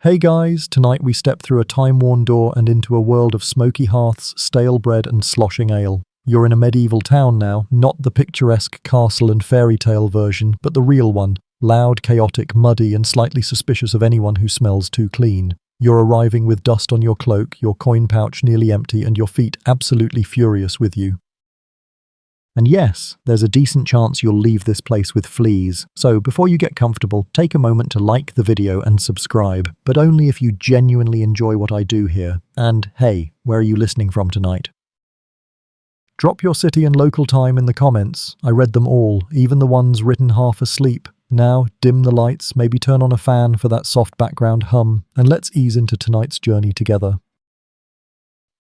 Hey guys, tonight we step through a time-worn door and into a world of smoky hearths, stale bread and sloshing ale. You're in a medieval town now, not the picturesque castle and fairy tale version, but the real one. Loud, chaotic, muddy and slightly suspicious of anyone who smells too clean. You're arriving with dust on your cloak, your coin pouch nearly empty and your feet absolutely furious with you. And yes, there's a decent chance you'll leave this place with fleas, so before you get comfortable, take a moment to like the video and subscribe, but only if you genuinely enjoy what I do here. And hey, where are you listening from tonight? Drop your city and local time in the comments. I read them all, even the ones written half asleep. Now, dim the lights, maybe turn on a fan for that soft background hum, and let's ease into tonight's journey together.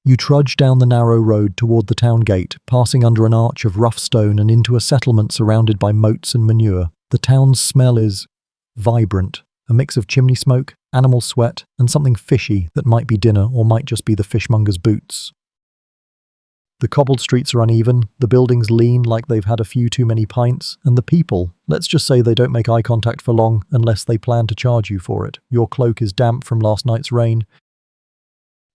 You trudge down the narrow road toward the town gate, passing under an arch of rough stone and into a settlement surrounded by moats and manure. The town's smell is vibrant, a mix of chimney smoke, animal sweat, and something fishy that might be dinner or might just be the fishmonger's boots. The cobbled streets are uneven, the buildings lean like they've had a few too many pints, and the people, let's just say they don't make eye contact for long unless they plan to charge you for it. Your cloak is damp from last night's rain.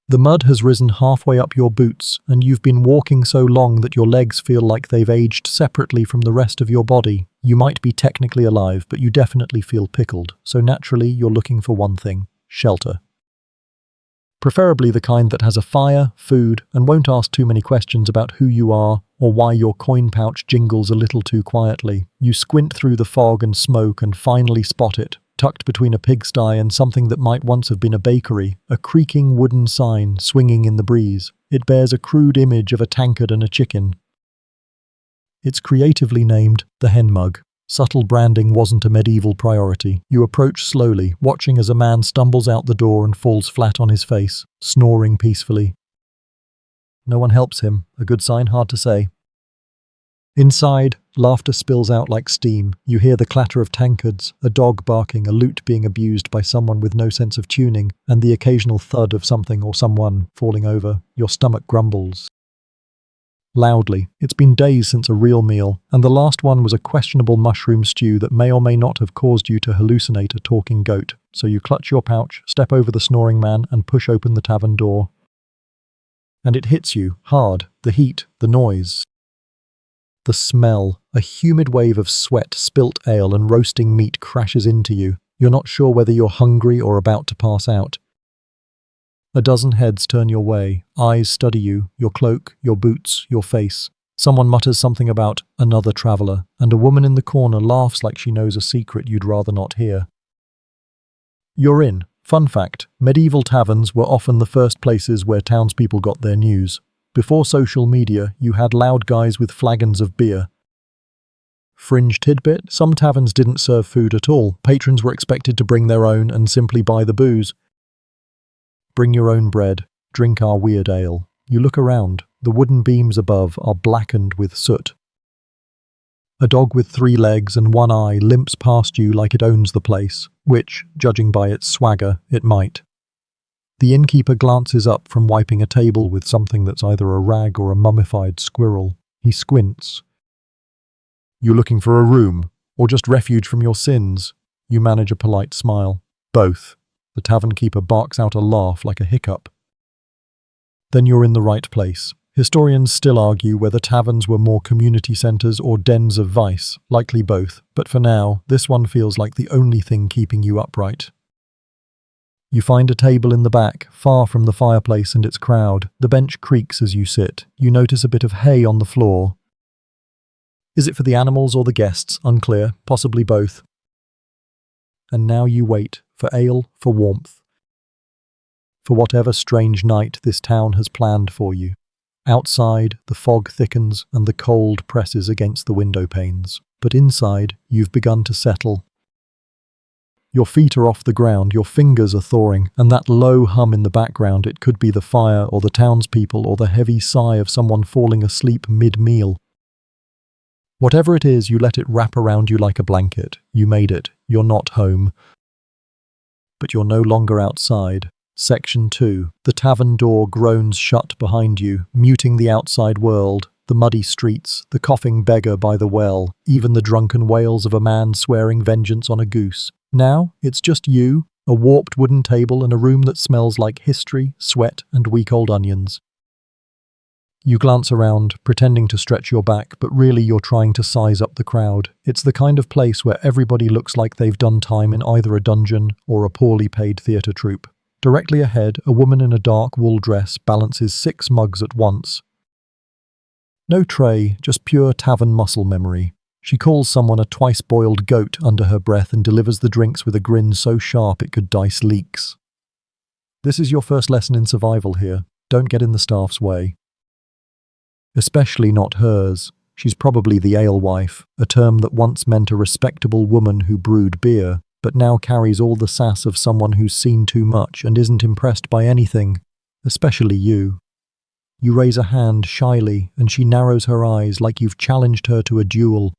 The mud has risen halfway up your boots, and you've been walking so long that your legs feel like they've aged separately from the rest of your body. You might be technically alive, but you definitely feel pickled, so naturally you're looking for one thing: shelter. Preferably the kind that has a fire, food, and won't ask too many questions about who you are or why your coin pouch jingles a little too quietly. You squint through the fog and smoke and finally spot it. Tucked between a pigsty and something that might once have been a bakery, a creaking wooden sign swinging in the breeze. It bears a crude image of a tankard and a chicken. It's creatively named the Hen Mug. Subtle branding wasn't a medieval priority. You approach slowly, watching as a man stumbles out the door and falls flat on his face, snoring peacefully. No one helps him, a good sign, hard to say. Inside, laughter spills out like steam. You hear the clatter of tankards, a dog barking, a lute being abused by someone with no sense of tuning, and the occasional thud of something or someone falling over. Your stomach grumbles loudly. It's been days since a real meal, and the last one was a questionable mushroom stew that may or may not have caused you to hallucinate a talking goat. So you clutch your pouch, step over the snoring man, and push open the tavern door. And it hits you, hard. The heat, the noise. The smell, a humid wave of sweat, spilt ale and roasting meat crashes into you. You're not sure whether you're hungry or about to pass out. A dozen heads turn your way, eyes study you, your cloak, your boots, your face. Someone mutters something about another traveller, and a woman in the corner laughs like she knows a secret you'd rather not hear. You're in. Fun fact, medieval taverns were often the first places where townspeople got their news. Before social media, you had loud guys with flagons of beer. Fringe tidbit, some taverns didn't serve food at all. Patrons were expected to bring their own and simply buy the booze. Bring your own bread, drink our weird ale. You look around. The wooden beams above are blackened with soot. A dog with 3 legs and 1 eye limps past you like it owns the place, which, judging by its swagger, it might. The innkeeper glances up from wiping a table with something that's either a rag or a mummified squirrel. He squints. You looking for a room, or just refuge from your sins? You manage a polite smile. Both. The tavern keeper barks out a laugh like a hiccup. Then you're in the right place. Historians still argue whether taverns were more community centres or dens of vice, likely both, but for now, this one feels like the only thing keeping you upright. You find a table in the back, far from the fireplace and its crowd. The bench creaks as you sit. You notice a bit of hay on the floor. Is it for the animals or the guests? Unclear, possibly both. And now you wait, for ale, for warmth. For whatever strange night this town has planned for you. Outside, the fog thickens and the cold presses against the window panes. But inside, you've begun to settle. Your feet are off the ground, your fingers are thawing, and that low hum in the background, it could be the fire or the townspeople or the heavy sigh of someone falling asleep mid-meal. Whatever it is, you let it wrap around you like a blanket. You made it. You're not home. But you're no longer outside. Section 2. The tavern door groans shut behind you, muting the outside world. The muddy streets, the coughing beggar by the well, even the drunken wails of a man swearing vengeance on a goose. Now, it's just you, A warped wooden table and a room that smells like history, sweat, and week-old onions. You glance around, pretending to stretch your back, but really you're trying to size up the crowd. It's the kind of place where everybody looks like they've done time in either a dungeon or a poorly paid theatre troupe. Directly ahead, a woman in a dark wool dress balances 6 mugs at once. No tray, just pure tavern muscle memory. She calls someone a twice-boiled goat under her breath and delivers the drinks with a grin so sharp it could dice leeks. This is your first lesson in survival here. Don't get in the staff's way. Especially not hers. She's probably the alewife, a term that once meant a respectable woman who brewed beer, but now carries all the sass of someone who's seen too much and isn't impressed by anything, especially you. You raise a hand shyly, and she narrows her eyes like you've challenged her to a duel.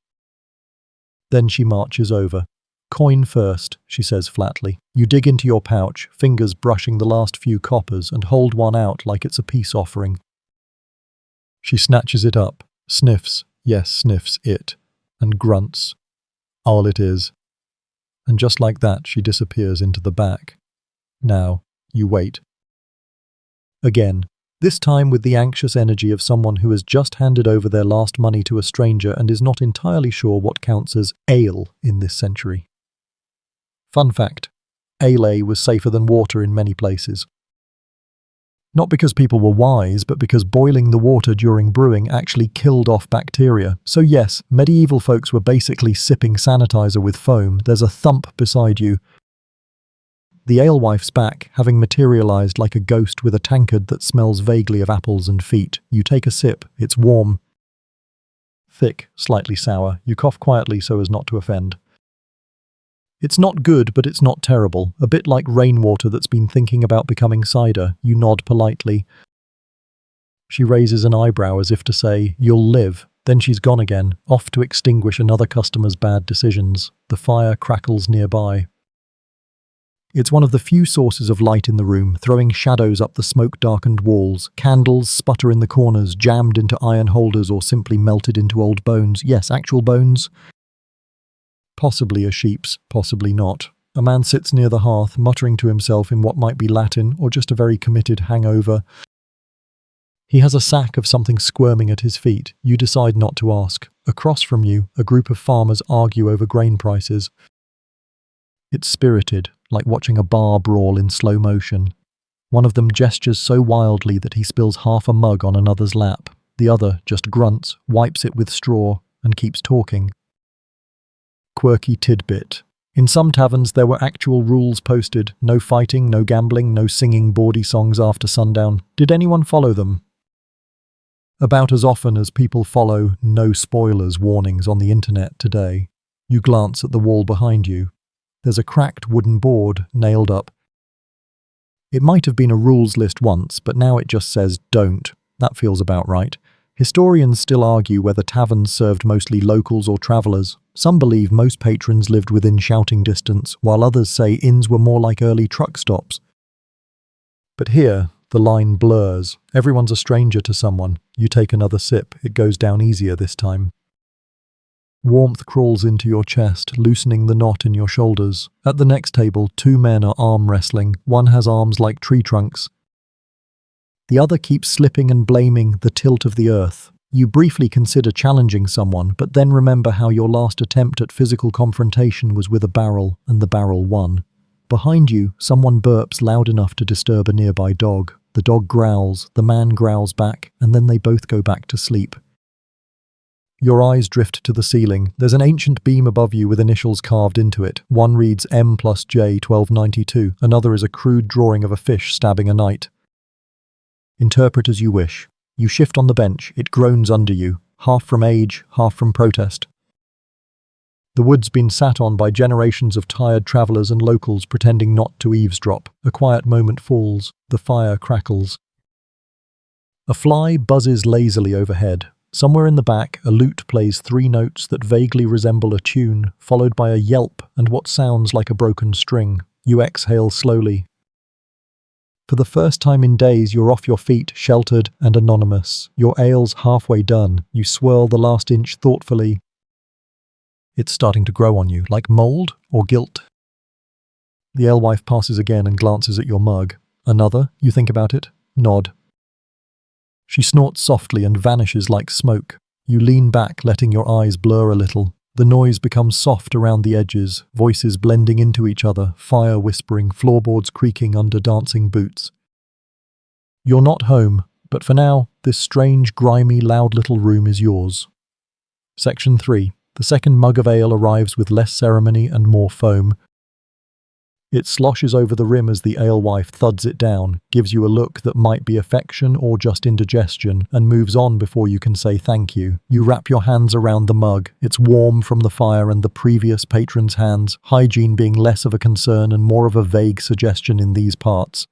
Then she marches over. "Coin first," she says flatly. You dig into your pouch, fingers brushing the last few coppers, and hold one out like it's a peace offering. She snatches it up, sniffs, yes, sniffs it, and grunts. All it is. And just like that, she disappears into the back. Now, you wait. Again, this time with the anxious energy of someone who has just handed over their last money to a stranger and is not entirely sure what counts as ale in this century. Fun fact, ale was safer than water in many places. Not because people were wise, but because boiling the water during brewing actually killed off bacteria. So yes, medieval folks were basically sipping sanitizer with foam. There's a thump beside you. The alewife's back, having materialized like a ghost with a tankard that smells vaguely of apples and feet. You take a sip. It's warm. Thick, slightly sour. You cough quietly so as not to offend. It's not good, but it's not terrible. A bit like rainwater that's been thinking about becoming cider. You nod politely. She raises an eyebrow as if to say, "You'll live." Then she's gone again, off to extinguish another customer's bad decisions. The fire crackles nearby. It's one of the few sources of light in the room, throwing shadows up the smoke-darkened walls. Candles sputter in the corners, jammed into iron holders or simply melted into old bones. Yes, actual bones. Possibly a sheep's, possibly not. A man sits near the hearth, muttering to himself in what might be Latin or just a very committed hangover. He has a sack of something squirming at his feet. You decide not to ask. Across from you, a group of farmers argue over grain prices. It's spirited, like watching a bar brawl in slow motion. One of them gestures so wildly that he spills half a mug on another's lap. The other just grunts, wipes it with straw, and keeps talking. Quirky tidbit. In some taverns there were actual rules posted. No fighting, no gambling, no singing bawdy songs after sundown. Did anyone follow them? About as often as people follow "no spoilers" warnings on the internet today. You glance at the wall behind you. There's a cracked wooden board nailed up. It might have been a rules list once, but now it just says "don't." That feels about right. Historians still argue whether taverns served mostly locals or travellers. Some believe most patrons lived within shouting distance, while others say inns were more like early truck stops. But here, the line blurs. Everyone's a stranger to someone. You take another sip. It goes down easier this time. Warmth crawls into your chest, loosening the knot in your shoulders. At the next table, 2 men are arm wrestling. One has arms like tree trunks. The other keeps slipping and blaming the tilt of the earth. You briefly consider challenging someone, but then remember how your last attempt at physical confrontation was with a barrel, and the barrel won. Behind you, someone burps loud enough to disturb a nearby dog. The dog growls, the man growls back, and then they both go back to sleep. Your eyes drift to the ceiling. There's an ancient beam above you with initials carved into it. One reads M+J 1292. Another is a crude drawing of a fish stabbing a knight. Interpret as you wish. You shift on the bench. It groans under you, half from age, half from protest. The wood's been sat on by generations of tired travellers and locals pretending not to eavesdrop. A quiet moment falls. The fire crackles. A fly buzzes lazily overhead. Somewhere in the back, a lute plays 3 notes that vaguely resemble a tune, followed by a yelp and what sounds like a broken string. You exhale slowly. For the first time in days, you're off your feet, sheltered and anonymous. Your ale's halfway done. You swirl the last inch thoughtfully. It's starting to grow on you, like mold or guilt. The alewife passes again and glances at your mug. Another? You think about it? Nod. She snorts softly and vanishes like smoke. You lean back, letting your eyes blur a little. The noise becomes soft around the edges, voices blending into each other, fire whispering, floorboards creaking under dancing boots. You're not home, but for now, this strange, grimy, loud little room is yours. Section 3. The second mug of ale arrives with less ceremony and more foam. It sloshes over the rim as the alewife thuds it down, gives you a look that might be affection or just indigestion, and moves on before you can say thank you. You wrap your hands around the mug. It's warm from the fire and the previous patron's hands, hygiene being less of a concern and more of a vague suggestion in these parts.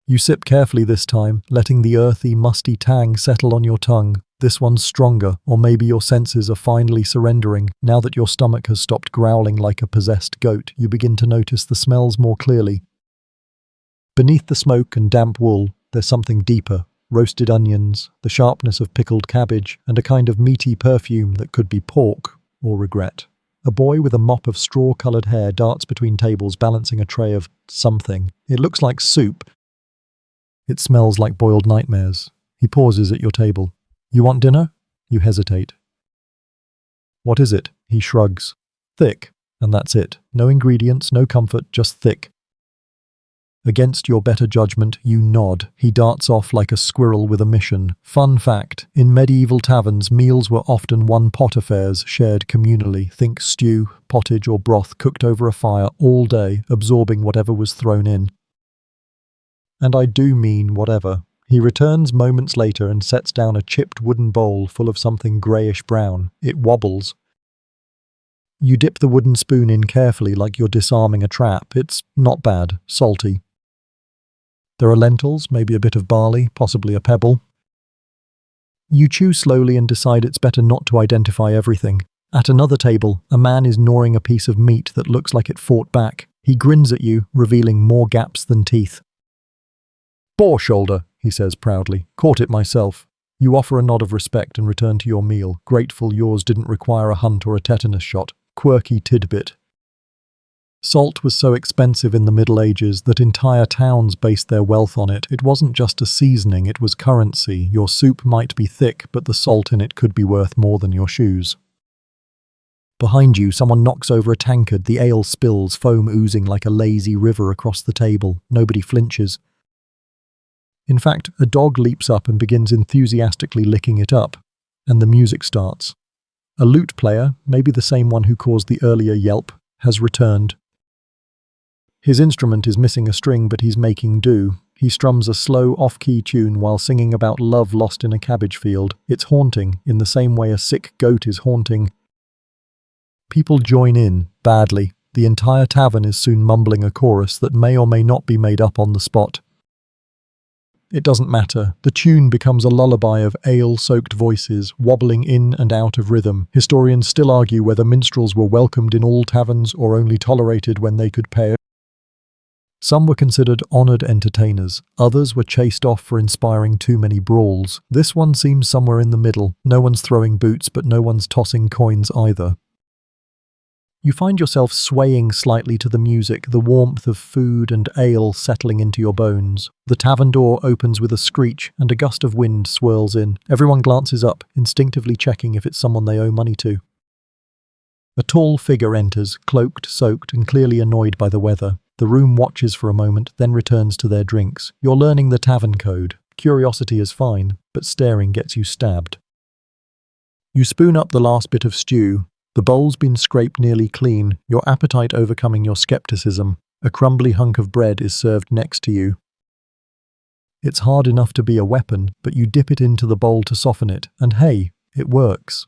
You sip carefully this time, letting the earthy, musty tang settle on your tongue. This one's stronger, or maybe your senses are finally surrendering. Now that your stomach has stopped growling like a possessed goat, you begin to notice the smells more clearly. Beneath the smoke and damp wool, there's something deeper. Roasted onions, the sharpness of pickled cabbage, and a kind of meaty perfume that could be pork or regret. A boy with a mop of straw-coloured hair darts between tables, balancing a tray of something. It looks like soup. It smells like boiled nightmares. He pauses at your table. You want dinner? You hesitate. What is it? He shrugs. Thick, and that's it. No ingredients, no comfort, just thick. Against your better judgment, you nod. He darts off like a squirrel with a mission. Fun fact, in medieval taverns, meals were often one-pot affairs, shared communally. Think stew, pottage or broth cooked over a fire all day, absorbing whatever was thrown in. And I do mean whatever. He returns moments later and sets down a chipped wooden bowl full of something greyish-brown. It wobbles. You dip the wooden spoon in carefully like you're disarming a trap. It's not bad, salty. There are lentils, maybe a bit of barley, possibly a pebble. You chew slowly and decide it's better not to identify everything. At another table, a man is gnawing a piece of meat that looks like it fought back. He grins at you, revealing more gaps than teeth. Boar shoulder, he says proudly. Caught it myself. You offer a nod of respect and return to your meal, grateful yours didn't require a hunt or a tetanus shot. Quirky tidbit. Salt was so expensive in the Middle Ages that entire towns based their wealth on it. It wasn't just a seasoning, it was currency. Your soup might be thick, but the salt in it could be worth more than your shoes. Behind you, someone knocks over a tankard. The ale spills, foam oozing like a lazy river across the table. Nobody flinches. In fact, a dog leaps up and begins enthusiastically licking it up, and the music starts. A lute player, maybe the same one who caused the earlier yelp, has returned. His instrument is missing a string, but he's making do. He strums a slow, off-key tune while singing about love lost in a cabbage field. It's haunting, in the same way a sick goat is haunting. People join in, badly. The entire tavern is soon mumbling a chorus that may or may not be made up on the spot. It doesn't matter. The tune becomes a lullaby of ale-soaked voices, wobbling in and out of rhythm. Historians still argue whether minstrels were welcomed in all taverns or only tolerated when they could pay. Some were considered honoured entertainers. Others were chased off for inspiring too many brawls. This one seems somewhere in the middle. No one's throwing boots, but no one's tossing coins either. You find yourself swaying slightly to the music, the warmth of food and ale settling into your bones. The tavern door opens with a screech and a gust of wind swirls in. Everyone glances up, instinctively checking if it's someone they owe money to. A tall figure enters, cloaked, soaked, and clearly annoyed by the weather. The room watches for a moment, then returns to their drinks. You're learning the tavern code. Curiosity is fine, but staring gets you stabbed. You spoon up the last bit of stew. The bowl's been scraped nearly clean, your appetite overcoming your skepticism. A crumbly hunk of bread is served next to you. It's hard enough to be a weapon, but you dip it into the bowl to soften it, and hey, it works.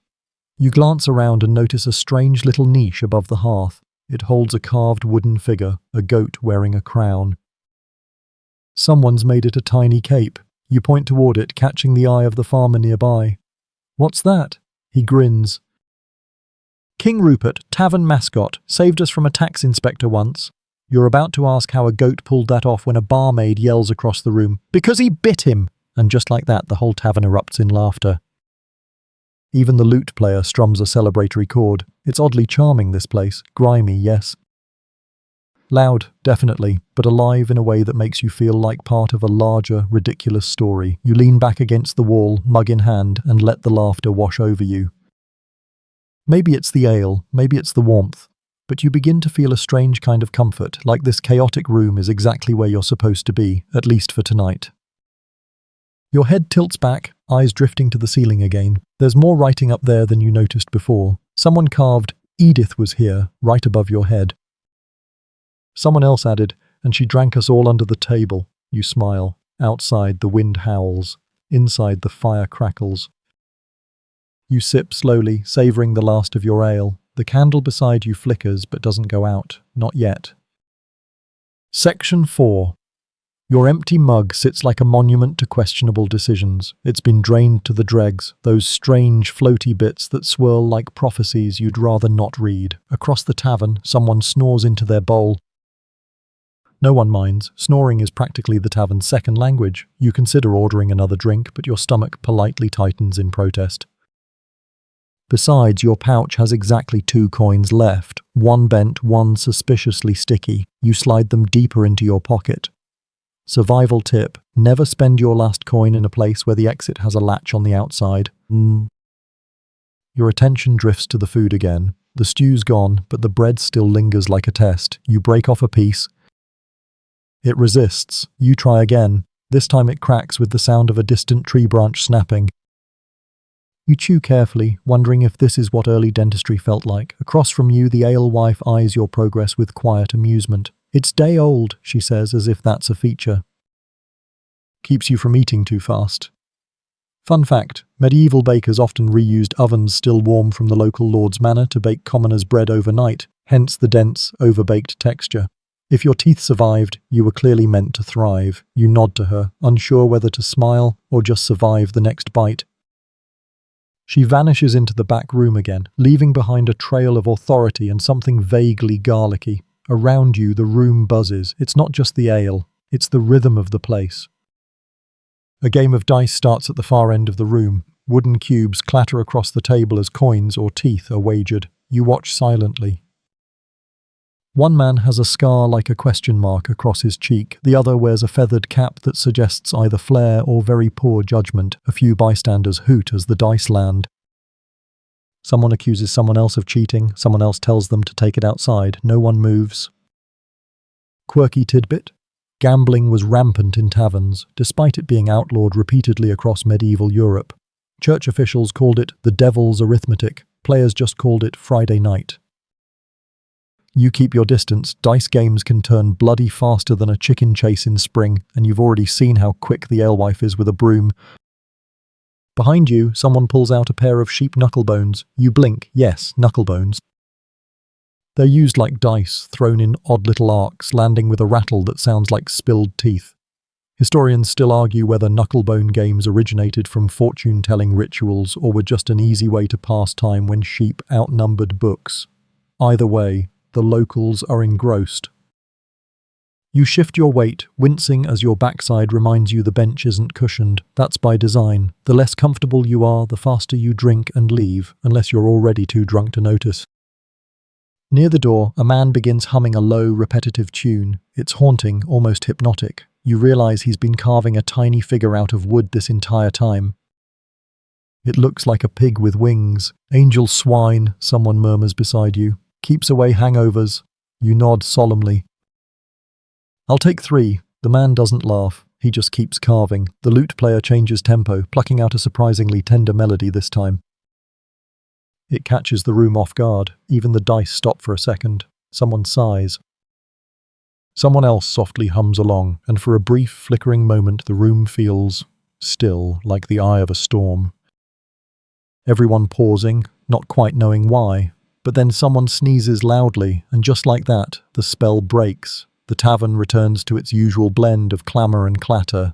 You glance around and notice a strange little niche above the hearth. It holds a carved wooden figure, a goat wearing a crown. Someone's made it a tiny cape. You point toward it, catching the eye of the farmer nearby. What's that? He grins. King Rupert, tavern mascot, saved us from a tax inspector once. You're about to ask how a goat pulled that off when a barmaid yells across the room, "Because he bit him!" And just like that, the whole tavern erupts in laughter. Even the lute player strums a celebratory chord. It's oddly charming, this place. Grimy, yes. Loud, definitely, but alive in a way that makes you feel like part of a larger, ridiculous story. You lean back against the wall, mug in hand, and let the laughter wash over you. Maybe it's the ale, maybe it's the warmth, but you begin to feel a strange kind of comfort, like this chaotic room is exactly where you're supposed to be, at least for tonight. Your head tilts back, eyes drifting to the ceiling again. There's more writing up there than you noticed before. Someone carved, "Edith was here," right above your head. Someone else added, "And she drank us all under the table." You smile. Outside, the wind howls. Inside, the fire crackles. You sip slowly, savouring the last of your ale. The candle beside you flickers but doesn't go out. Not yet. Section 4. Your empty mug sits like a monument to questionable decisions. It's been drained to the dregs, those strange, floaty bits that swirl like prophecies you'd rather not read. Across the tavern, someone snores into their bowl. No one minds. Snoring is practically the tavern's second language. You consider ordering another drink, but your stomach politely tightens in protest. Besides, your pouch has exactly 2 coins left, one bent, one suspiciously sticky. You slide them deeper into your pocket. Survival tip: never spend your last coin in a place where the exit has a latch on the outside. Your attention drifts to the food again. The stew's gone, but the bread still lingers like a test. You break off a piece. It resists. You try again. This time it cracks with the sound of a distant tree branch snapping. You chew carefully, wondering if this is what early dentistry felt like. Across from you, the alewife eyes your progress with quiet amusement. "It's day old," she says, as if that's a feature. Keeps you from eating too fast. Fun fact: medieval bakers often reused ovens still warm from the local lord's manor to bake commoners' bread overnight, hence the dense, overbaked texture. If your teeth survived, you were clearly meant to thrive. You nod to her, unsure whether to smile or just survive the next bite. She vanishes into the back room again, leaving behind a trail of authority and something vaguely garlicky. Around you, the room buzzes. It's not just the ale, it's the rhythm of the place. A game of dice starts at the far end of the room. Wooden cubes clatter across the table as coins or teeth are wagered. You watch silently. One man has a scar like a question mark across his cheek. The other wears a feathered cap that suggests either flair or very poor judgment. A few bystanders hoot as the dice land. Someone accuses someone else of cheating. Someone else tells them to take it outside. No one moves. Quirky tidbit: gambling was rampant in taverns, despite it being outlawed repeatedly across medieval Europe. Church officials called it the devil's arithmetic. Players just called it Friday night. You keep your distance. Dice games can turn bloody faster than a chicken chase in spring, and you've already seen how quick the alewife is with a broom. Behind you, someone pulls out a pair of sheep knucklebones. You blink. Yes, knucklebones. They're used like dice, thrown in odd little arcs, landing with a rattle that sounds like spilled teeth. Historians still argue whether knucklebone games originated from fortune-telling rituals or were just an easy way to pass time when sheep outnumbered books. Either way, the locals are engrossed. You shift your weight, wincing as your backside reminds you the bench isn't cushioned. That's by design. The less comfortable you are, the faster you drink and leave, unless you're already too drunk to notice. Near the door, a man begins humming a low, repetitive tune. It's haunting, almost hypnotic. You realize he's been carving a tiny figure out of wood this entire time. It looks like a pig with wings. "Angel swine," someone murmurs beside you. "Keeps away hangovers." You nod solemnly. "I'll take 3. The man doesn't laugh. He just keeps carving. The lute player changes tempo, plucking out a surprisingly tender melody this time. It catches the room off guard. Even the dice stop for a second. Someone sighs. Someone else softly hums along, and for a brief, flickering moment the room feels still, like the eye of a storm. Everyone pausing, not quite knowing why. But then someone sneezes loudly, and just like that, the spell breaks. The tavern returns to its usual blend of clamour and clatter.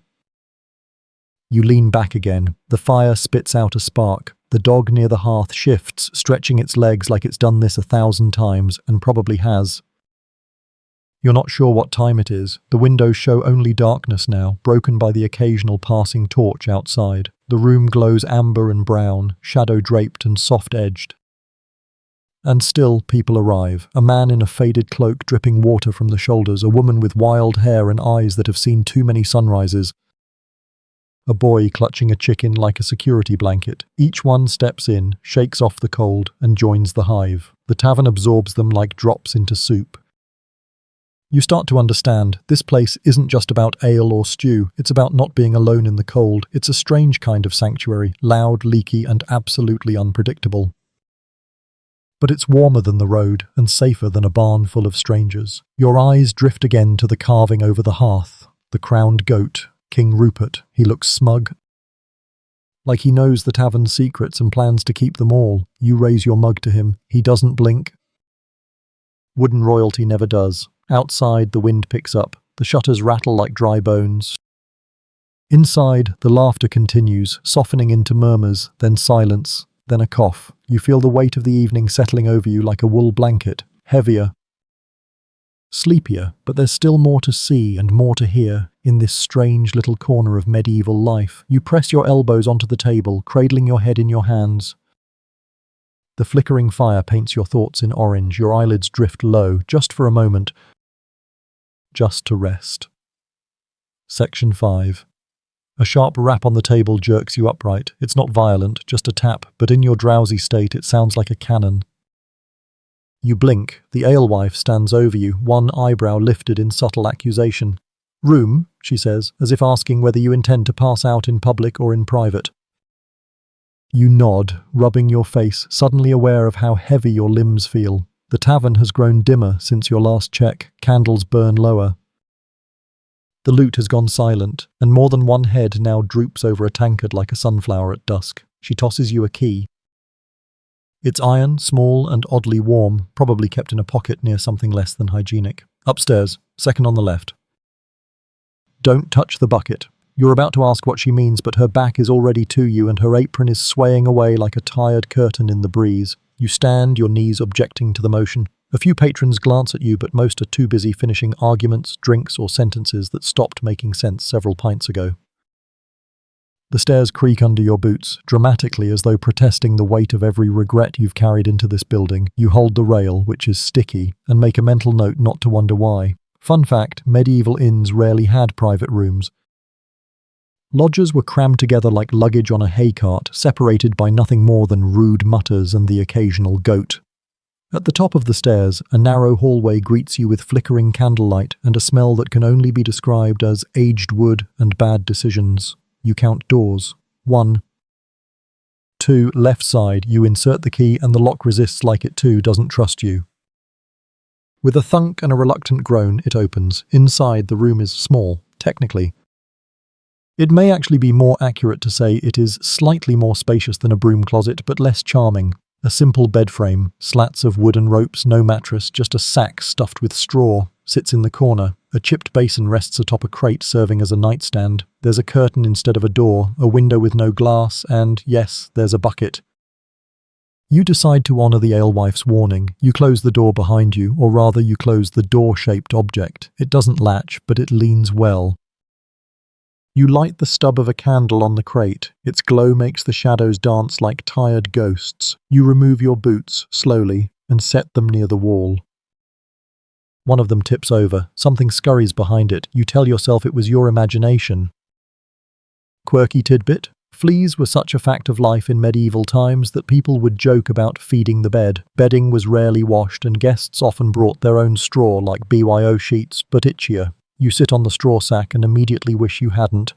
You lean back again. The fire spits out a spark. The dog near the hearth shifts, stretching its legs like it's done this 1,000 times, and probably has. You're not sure what time it is. The windows show only darkness now, broken by the occasional passing torch outside. The room glows amber and brown, shadow-draped and soft-edged. And still, people arrive. A man in a faded cloak dripping water from the shoulders, a woman with wild hair and eyes that have seen too many sunrises, a boy clutching a chicken like a security blanket. Each one steps in, shakes off the cold, and joins the hive. The tavern absorbs them like drops into soup. You start to understand, this place isn't just about ale or stew, it's about not being alone in the cold. It's a strange kind of sanctuary, loud, leaky, and absolutely unpredictable. But it's warmer than the road, and safer than a barn full of strangers. Your eyes drift again to the carving over the hearth. The crowned goat, King Rupert. He looks smug, like he knows the tavern's secrets and plans to keep them all. You raise your mug to him. He doesn't blink. Wooden royalty never does. Outside, the wind picks up. The shutters rattle like dry bones. Inside, the laughter continues, softening into murmurs, then silence, then a cough. You feel the weight of the evening settling over you like a wool blanket, heavier, sleepier, but there's still more to see and more to hear in this strange little corner of medieval life. You press your elbows onto the table, cradling your head in your hands. The flickering fire paints your thoughts in orange. Your eyelids drift low, just for a moment, just to rest. Section 5. A sharp rap on the table jerks you upright. It's not violent, just a tap, but in your drowsy state it sounds like a cannon. You blink. The alewife stands over you, one eyebrow lifted in subtle accusation. "Room," she says, as if asking whether you intend to pass out in public or in private. You nod, rubbing your face, suddenly aware of how heavy your limbs feel. The tavern has grown dimmer since your last check. Candles burn lower. The lute has gone silent, and more than one head now droops over a tankard like a sunflower at dusk. She tosses you a key. It's iron, small and oddly warm, probably kept in a pocket near something less than hygienic. Upstairs, second on the left. Don't touch the bucket. You're about to ask what she means, but her back is already to you and her apron is swaying away like a tired curtain in the breeze. You stand, your knees objecting to the motion. A few patrons glance at you, but most are too busy finishing arguments, drinks, or sentences that stopped making sense several pints ago. The stairs creak under your boots, dramatically as though protesting the weight of every regret you've carried into this building. You hold the rail, which is sticky, and make a mental note not to wonder why. Fun fact, medieval inns rarely had private rooms. Lodgers were crammed together like luggage on a hay cart, separated by nothing more than rude mutters and the occasional goat. At the top of the stairs, a narrow hallway greets you with flickering candlelight and a smell that can only be described as aged wood and bad decisions. You count doors. 1. 2. Left side. You insert the key and the lock resists like it too doesn't trust you. With a thunk and a reluctant groan, it opens. Inside, the room is small, technically. It may actually be more accurate to say it is slightly more spacious than a broom closet, but less charming. A simple bed frame, slats of wooden ropes, no mattress, just a sack stuffed with straw, sits in the corner. A chipped basin rests atop a crate serving as a nightstand. There's a curtain instead of a door, a window with no glass, and, yes, there's a bucket. You decide to honour the alewife's warning. You close the door behind you, or rather you close the door-shaped object. It doesn't latch, but it leans well. You light the stub of a candle on the crate. Its glow makes the shadows dance like tired ghosts. You remove your boots, slowly, and set them near the wall. One of them tips over. Something scurries behind it. You tell yourself it was your imagination. Quirky tidbit. Fleas were such a fact of life in medieval times that people would joke about feeding the bed. Bedding was rarely washed and guests often brought their own straw like BYO sheets, but itchier. You sit on the straw sack and immediately wish you hadn't.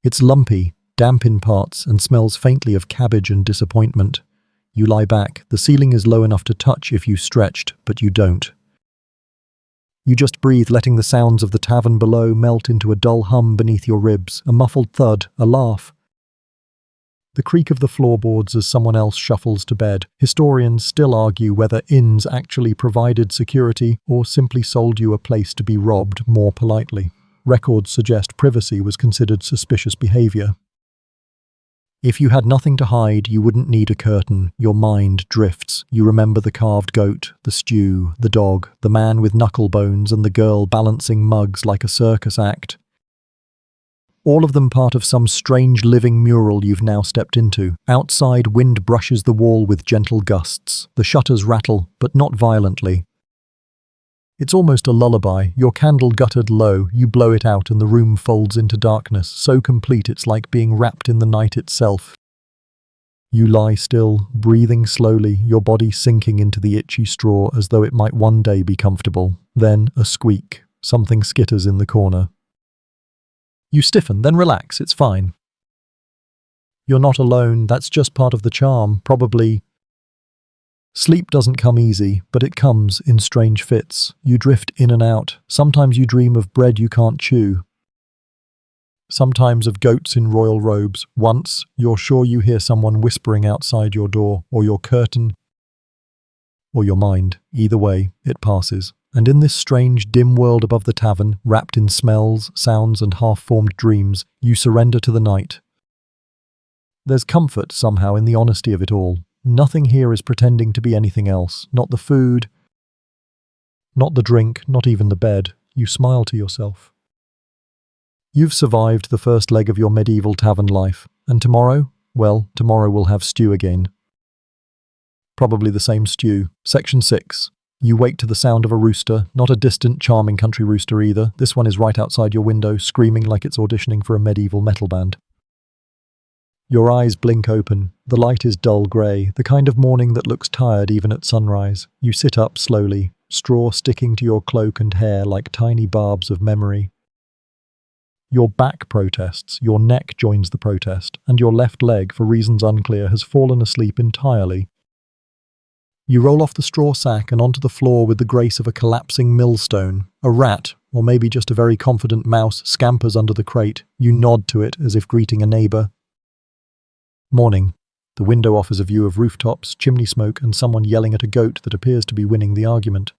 It's lumpy, damp in parts, and smells faintly of cabbage and disappointment. You lie back. The ceiling is low enough to touch if you stretched, but you don't. You just breathe, letting the sounds of the tavern below melt into a dull hum beneath your ribs, a muffled thud, a laugh. The creak of the floorboards as someone else shuffles to bed. Historians still argue whether inns actually provided security or simply sold you a place to be robbed more politely. Records suggest privacy was considered suspicious behaviour. If you had nothing to hide, you wouldn't need a curtain. Your mind drifts. You remember the carved goat, the stew, the dog, the man with knuckle bones, and the girl balancing mugs like a circus act. all of them part of some strange living mural you've now stepped into. Outside, wind brushes the wall with gentle gusts. The shutters rattle, but not violently. It's almost a lullaby. Your candle guttered low, you blow it out and the room folds into darkness, so complete it's like being wrapped in the night itself. You lie still, breathing slowly, your body sinking into the itchy straw as though it might one day be comfortable. Then a squeak. Something skitters in the corner. You stiffen, then relax, it's fine. You're not alone, that's just part of the charm, probably. Sleep doesn't come easy, but it comes in strange fits. You drift in and out. Sometimes you dream of bread you can't chew. Sometimes of goats in royal robes. Once, you're sure you hear someone whispering outside your door, or your curtain, or your mind. Either way, it passes. And in this strange, dim world above the tavern, wrapped in smells, sounds, and half-formed dreams, you surrender to the night. There's comfort, somehow, in the honesty of it all. Nothing here is pretending to be anything else. Not the food, not the drink, not even the bed. You smile to yourself. You've survived the first leg of your medieval tavern life. And tomorrow? Well, tomorrow we'll have stew again. Probably the same stew. Section 6. You wake to the sound of a rooster, not a distant, charming country rooster either. This one is right outside your window, screaming like it's auditioning for a medieval metal band. Your eyes blink open. The light is dull grey, the kind of morning that looks tired even at sunrise. You sit up slowly, straw sticking to your cloak and hair like tiny barbs of memory. Your back protests, your neck joins the protest, and your left leg, for reasons unclear, has fallen asleep entirely. You roll off the straw sack and onto the floor with the grace of a collapsing millstone. A rat, or maybe just a very confident mouse, scampers under the crate. You nod to it as if greeting a neighbour. Morning. The window offers a view of rooftops, chimney smoke, and someone yelling at a goat that appears to be winning the argument.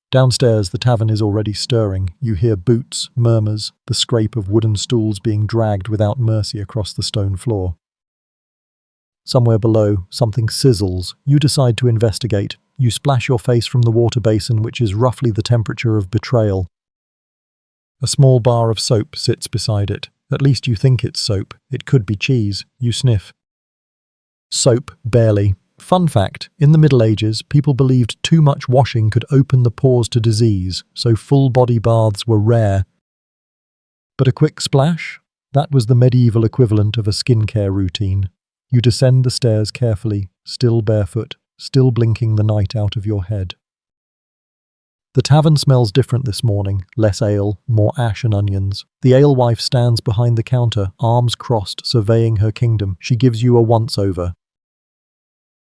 Downstairs, the tavern is already stirring. You hear boots, murmurs, the scrape of wooden stools being dragged without mercy across the stone floor. Somewhere below, something sizzles. You decide to investigate. You splash your face from the water basin, which is roughly the temperature of betrayal. A small bar of soap sits beside it. At least you think it's soap. It could be cheese. You sniff. Soap, barely. Fun fact, in the Middle Ages, people believed too much washing could open the pores to disease, so full-body baths were rare. But a quick splash? That was the medieval equivalent of a skincare routine. You descend the stairs carefully, still barefoot, still blinking the night out of your head. The tavern smells different this morning, less ale, more ash and onions. The alewife stands behind the counter, arms crossed, surveying her kingdom. She gives you a once-over.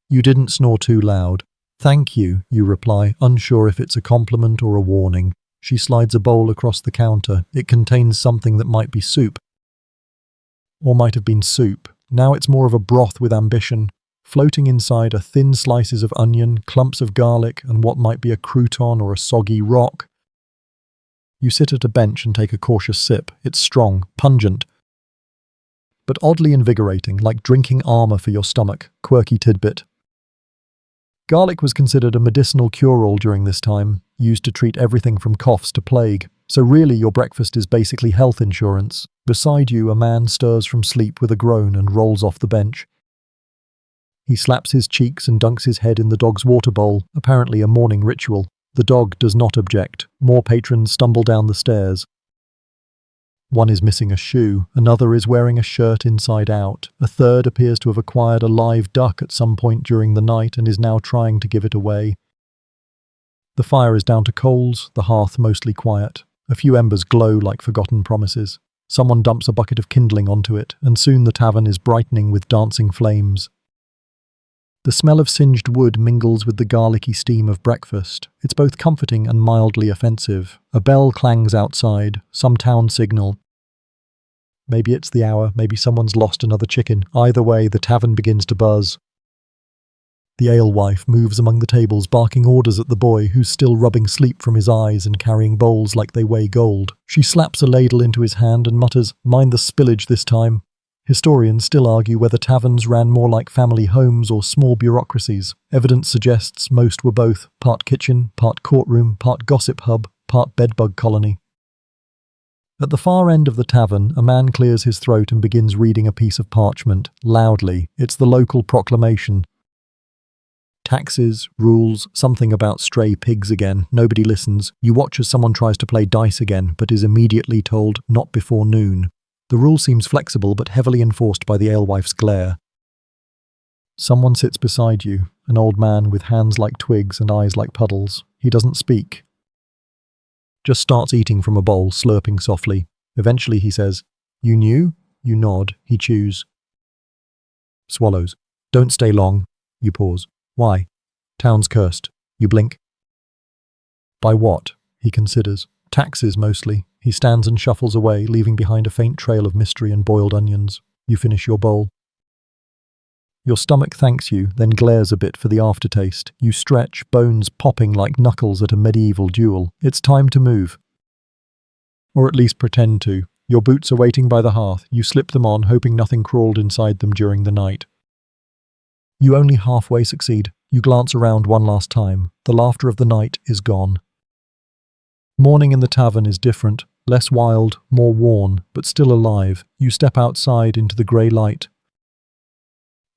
You didn't snore too loud. Thank you, you reply, unsure if it's a compliment or a warning. She slides a bowl across the counter. It contains something that might be soup. Or might have been soup. Now it's more of a broth with ambition. Floating inside are thin slices of onion, clumps of garlic, and what might be a crouton or a soggy rock. You sit at a bench and take a cautious sip. It's strong, pungent, but oddly invigorating, like drinking armor for your stomach. Quirky tidbit. Garlic was considered a medicinal cure-all during this time, used to treat everything from coughs to plague. So really your breakfast is basically health insurance. Beside you, a man stirs from sleep with a groan and rolls off the bench. He slaps his cheeks and dunks his head in the dog's water bowl, apparently a morning ritual. The dog does not object. More patrons stumble down the stairs. One is missing a shoe, another is wearing a shirt inside out, a third appears to have acquired a live duck at some point during the night and is now trying to give it away. The fire is down to coals, the hearth mostly quiet. A few embers glow like forgotten promises. Someone dumps a bucket of kindling onto it, and soon the tavern is brightening with dancing flames. The smell of singed wood mingles with the garlicky steam of breakfast. It's both comforting and mildly offensive. A bell clangs outside, some town signal. Maybe it's the hour, maybe someone's lost another chicken. Either way, the tavern begins to buzz. The alewife moves among the tables, barking orders at the boy, who's still rubbing sleep from his eyes and carrying bowls like they weigh gold. She slaps a ladle into his hand and mutters, "Mind the spillage this time." Historians still argue whether taverns ran more like family homes or small bureaucracies. Evidence suggests most were both, part kitchen, part courtroom, part gossip hub, part bedbug colony. At the far end of the tavern, a man clears his throat and begins reading a piece of parchment, loudly. It's the local proclamation. Taxes, rules, something about stray pigs again. Nobody listens. You watch as someone tries to play dice again, but is immediately told, not before noon. The rule seems flexible, but heavily enforced by the alewife's glare. Someone sits beside you, an old man with hands like twigs and eyes like puddles. He doesn't speak. Just starts eating from a bowl, slurping softly. Eventually he says, "You knew?" You nod. He chews. Swallows. "Don't stay long." You pause. "Why?" "Town's cursed." You blink. "By what?" He considers. "Taxes, mostly." He stands and shuffles away, leaving behind a faint trail of mystery and boiled onions. You finish your bowl. Your stomach thanks you, then glares a bit for the aftertaste. You stretch, bones popping like knuckles at a medieval duel. It's time to move. Or at least pretend to. Your boots are waiting by the hearth. You slip them on, hoping nothing crawled inside them during the night. You only halfway succeed. You glance around one last time. The laughter of the night is gone. Morning in the tavern is different. Less wild, more worn, but still alive. You step outside into the grey light.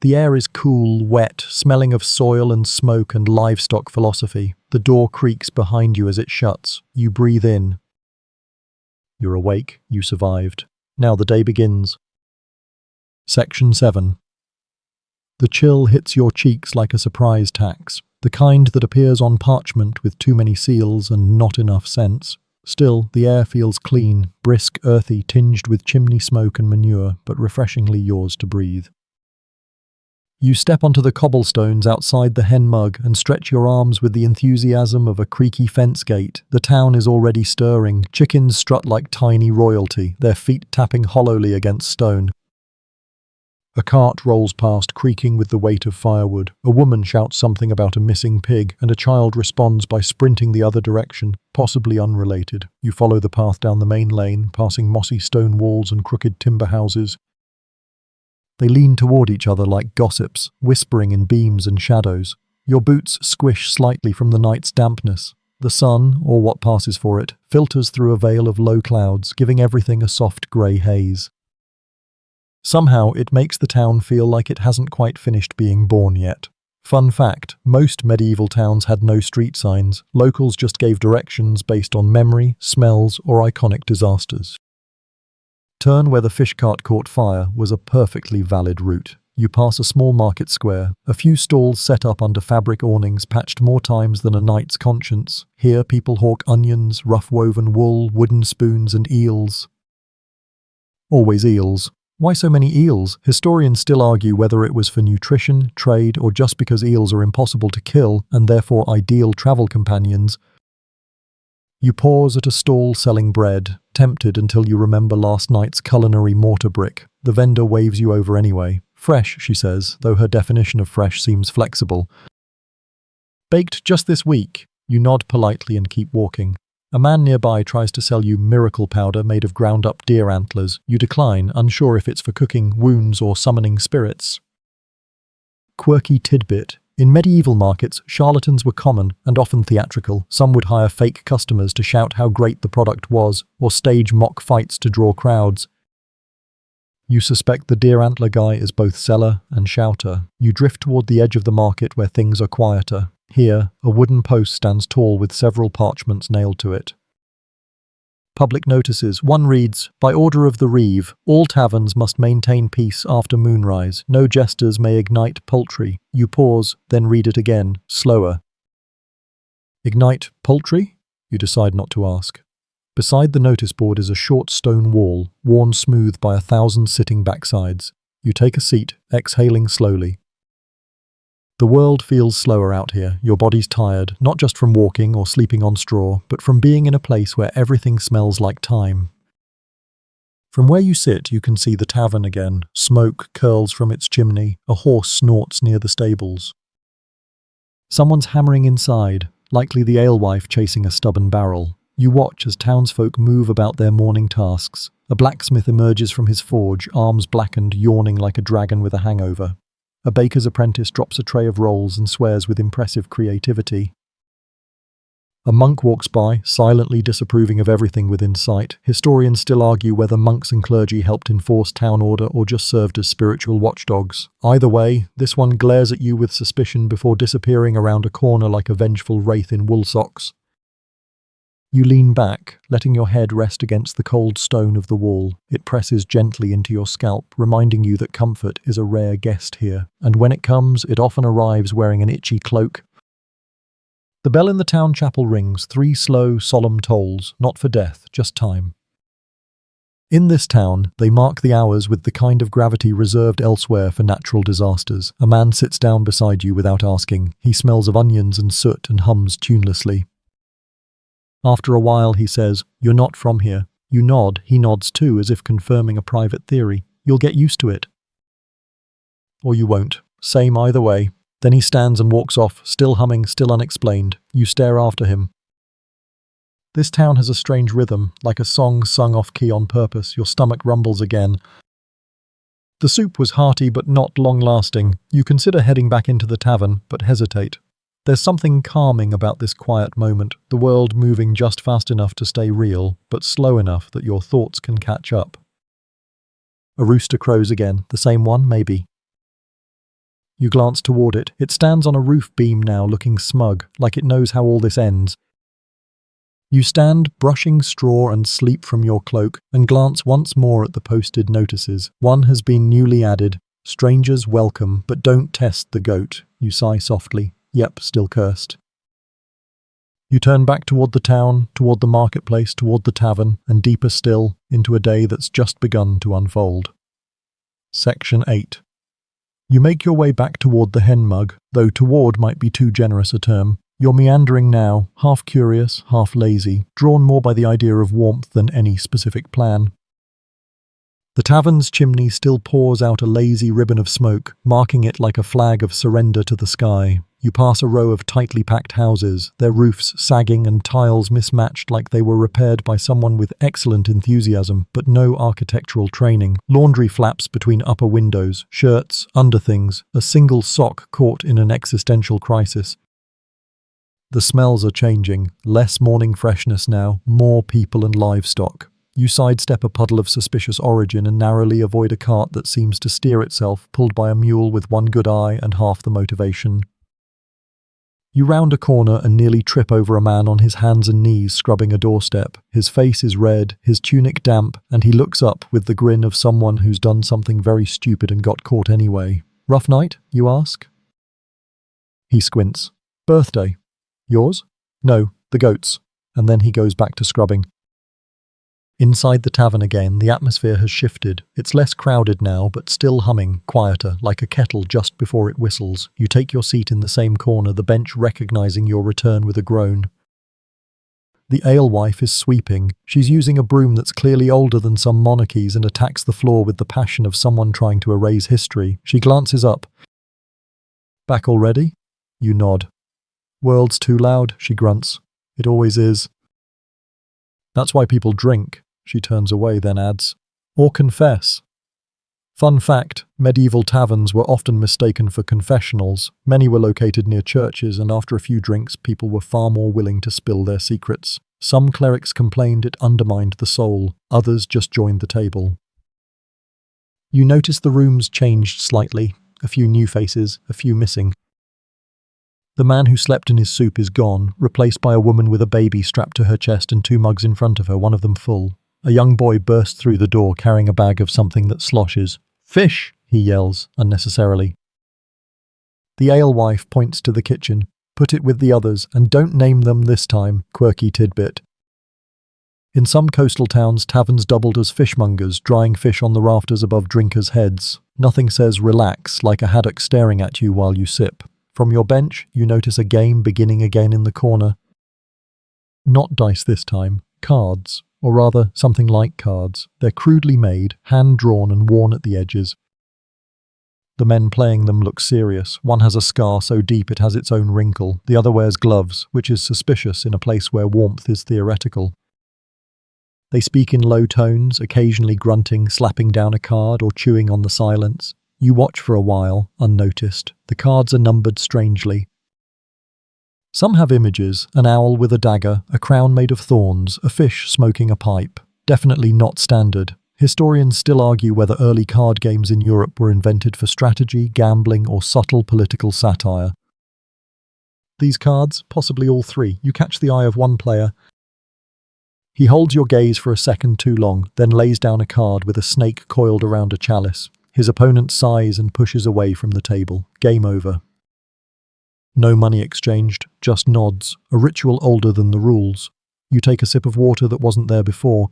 The air is cool, wet, smelling of soil and smoke and livestock philosophy. The door creaks behind you as it shuts. You breathe in. You're awake. You survived. Now the day begins. Section 7. The chill hits your cheeks like a surprise tax, the kind that appears on parchment with too many seals and not enough sense. Still, the air feels clean, brisk, earthy, tinged with chimney smoke and manure, but refreshingly yours to breathe. You step onto the cobblestones outside the hen mug and stretch your arms with the enthusiasm of a creaky fence gate. The town is already stirring. Chickens strut like tiny royalty, their feet tapping hollowly against stone. A cart rolls past, creaking with the weight of firewood. A woman shouts something about a missing pig, and a child responds by sprinting the other direction, possibly unrelated. You follow the path down the main lane, passing mossy stone walls and crooked timber houses. They lean toward each other like gossips, whispering in beams and shadows. Your boots squish slightly from the night's dampness. The sun, or what passes for it, filters through a veil of low clouds, giving everything a soft grey haze. Somehow, it makes the town feel like it hasn't quite finished being born yet. Fun fact, most medieval towns had no street signs. Locals just gave directions based on memory, smells, or iconic disasters. Turn where the fish cart caught fire was a perfectly valid route. You pass a small market square, a few stalls set up under fabric awnings patched more times than a knight's conscience. Here people hawk onions, rough-woven wool, wooden spoons and eels. Always eels. Why so many eels? Historians still argue whether it was for nutrition, trade, or just because eels are impossible to kill and therefore ideal travel companions. You pause at a stall selling bread, tempted until you remember last night's culinary mortar brick. The vendor waves you over anyway. Fresh, she says, though her definition of fresh seems flexible. Baked just this week. You nod politely and keep walking. A man nearby tries to sell you miracle powder made of ground-up deer antlers. You decline, unsure if it's for cooking wounds or summoning spirits. Quirky tidbit. In medieval markets, charlatans were common and often theatrical. Some would hire fake customers to shout how great the product was, or stage mock fights to draw crowds. You suspect the deer antler guy is both seller and shouter. You drift toward the edge of the market where things are quieter. Here, a wooden post stands tall with several parchments nailed to it. Public notices. One reads, "By order of the Reeve, all taverns must maintain peace after moonrise. No jesters may ignite poultry." You pause, then read it again, slower. Ignite poultry? You decide not to ask. Beside the notice board is a short stone wall, worn smooth by 1,000 sitting backsides. You take a seat, exhaling slowly. The world feels slower out here. Your body's tired, not just from walking or sleeping on straw, but from being in a place where everything smells like time. From where you sit, you can see the tavern again. Smoke curls from its chimney. A horse snorts near the stables. Someone's hammering inside, likely the alewife chasing a stubborn barrel. You watch as townsfolk move about their morning tasks. A blacksmith emerges from his forge, arms blackened, yawning like a dragon with a hangover. A baker's apprentice drops a tray of rolls and swears with impressive creativity. A monk walks by, silently disapproving of everything within sight. Historians still argue whether monks and clergy helped enforce town order or just served as spiritual watchdogs. Either way, this one glares at you with suspicion before disappearing around a corner like a vengeful wraith in wool socks. You lean back, letting your head rest against the cold stone of the wall. It presses gently into your scalp, reminding you that comfort is a rare guest here, and when it comes, it often arrives wearing an itchy cloak. The bell in the town chapel rings, 3 slow, solemn tolls, not for death, just time. In this town, they mark the hours with the kind of gravity reserved elsewhere for natural disasters. A man sits down beside you without asking. He smells of onions and soot and hums tunelessly. After a while, he says, "You're not from here." You nod. He nods too, as if confirming a private theory. You'll get used to it. Or you won't. Same either way. Then he stands and walks off, still humming, still unexplained. You stare after him. This town has a strange rhythm, like a song sung off-key on purpose. Your stomach rumbles again. The soup was hearty but not long-lasting. You consider heading back into the tavern, but hesitate. There's something calming about this quiet moment, the world moving just fast enough to stay real, but slow enough that your thoughts can catch up. A rooster crows again, the same one, maybe. You glance toward it. It stands on a roof beam now, looking smug, like it knows how all this ends. You stand, brushing straw and sleep from your cloak, and glance once more at the posted notices. One has been newly added. Strangers welcome, but don't test the goat. You sigh softly. Yep, still cursed. You turn back toward the town, toward the marketplace, toward the tavern, and deeper still, into a day that's just begun to unfold. Section 8. You make your way back toward the hen mug, though toward might be too generous a term. You're meandering now, half curious, half lazy, drawn more by the idea of warmth than any specific plan. The tavern's chimney still pours out a lazy ribbon of smoke, marking it like a flag of surrender to the sky. You pass a row of tightly packed houses, their roofs sagging and tiles mismatched like they were repaired by someone with excellent enthusiasm, but no architectural training. Laundry flaps between upper windows, shirts, underthings, a single sock caught in an existential crisis. The smells are changing, less morning freshness now, more people and livestock. You sidestep a puddle of suspicious origin and narrowly avoid a cart that seems to steer itself, pulled by a mule with one good eye and half the motivation. You round a corner and nearly trip over a man on his hands and knees scrubbing a doorstep. His face is red, his tunic damp, and he looks up with the grin of someone who's done something very stupid and got caught anyway. Rough night, you ask? He squints. Birthday. Yours? No, the goat's. And then he goes back to scrubbing. Inside the tavern again, the atmosphere has shifted. It's less crowded now, but still humming, quieter, like a kettle just before it whistles. You take your seat in the same corner, the bench recognizing your return with a groan. The alewife is sweeping. She's using a broom that's clearly older than some monarchies and attacks the floor with the passion of someone trying to erase history. She glances up. Back already? You nod. World's too loud, she grunts. It always is. That's why people drink. She turns away, then adds, or confess. Fun fact, medieval taverns were often mistaken for confessionals. Many were located near churches, and after a few drinks, people were far more willing to spill their secrets. Some clerics complained it undermined the soul, others just joined the table. You notice the rooms changed slightly, a few new faces, a few missing. The man who slept in his soup is gone, replaced by a woman with a baby strapped to her chest and 2 mugs in front of her, one of them full. A young boy bursts through the door carrying a bag of something that sloshes. Fish, he yells, unnecessarily. The alewife points to the kitchen. Put it with the others, and don't name them this time, quirky tidbit. In some coastal towns, taverns doubled as fishmongers, drying fish on the rafters above drinkers' heads. Nothing says relax like a haddock staring at you while you sip. From your bench, you notice a game beginning again in the corner. Not dice this time, cards. Or rather, something like cards. They're crudely made, hand-drawn and worn at the edges. The men playing them look serious. One has a scar so deep it has its own wrinkle. The other wears gloves, which is suspicious in a place where warmth is theoretical. They speak in low tones, occasionally grunting, slapping down a card or chewing on the silence. You watch for a while, unnoticed. The cards are numbered strangely. Some have images, an owl with a dagger, a crown made of thorns, a fish smoking a pipe. Definitely not standard. Historians still argue whether early card games in Europe were invented for strategy, gambling, or subtle political satire. These cards, possibly all three, you catch the eye of one player. He holds your gaze for a second too long, then lays down a card with a snake coiled around a chalice. His opponent sighs and pushes away from the table. Game over. No money exchanged, just nods, a ritual older than the rules. You take a sip of water that wasn't there before.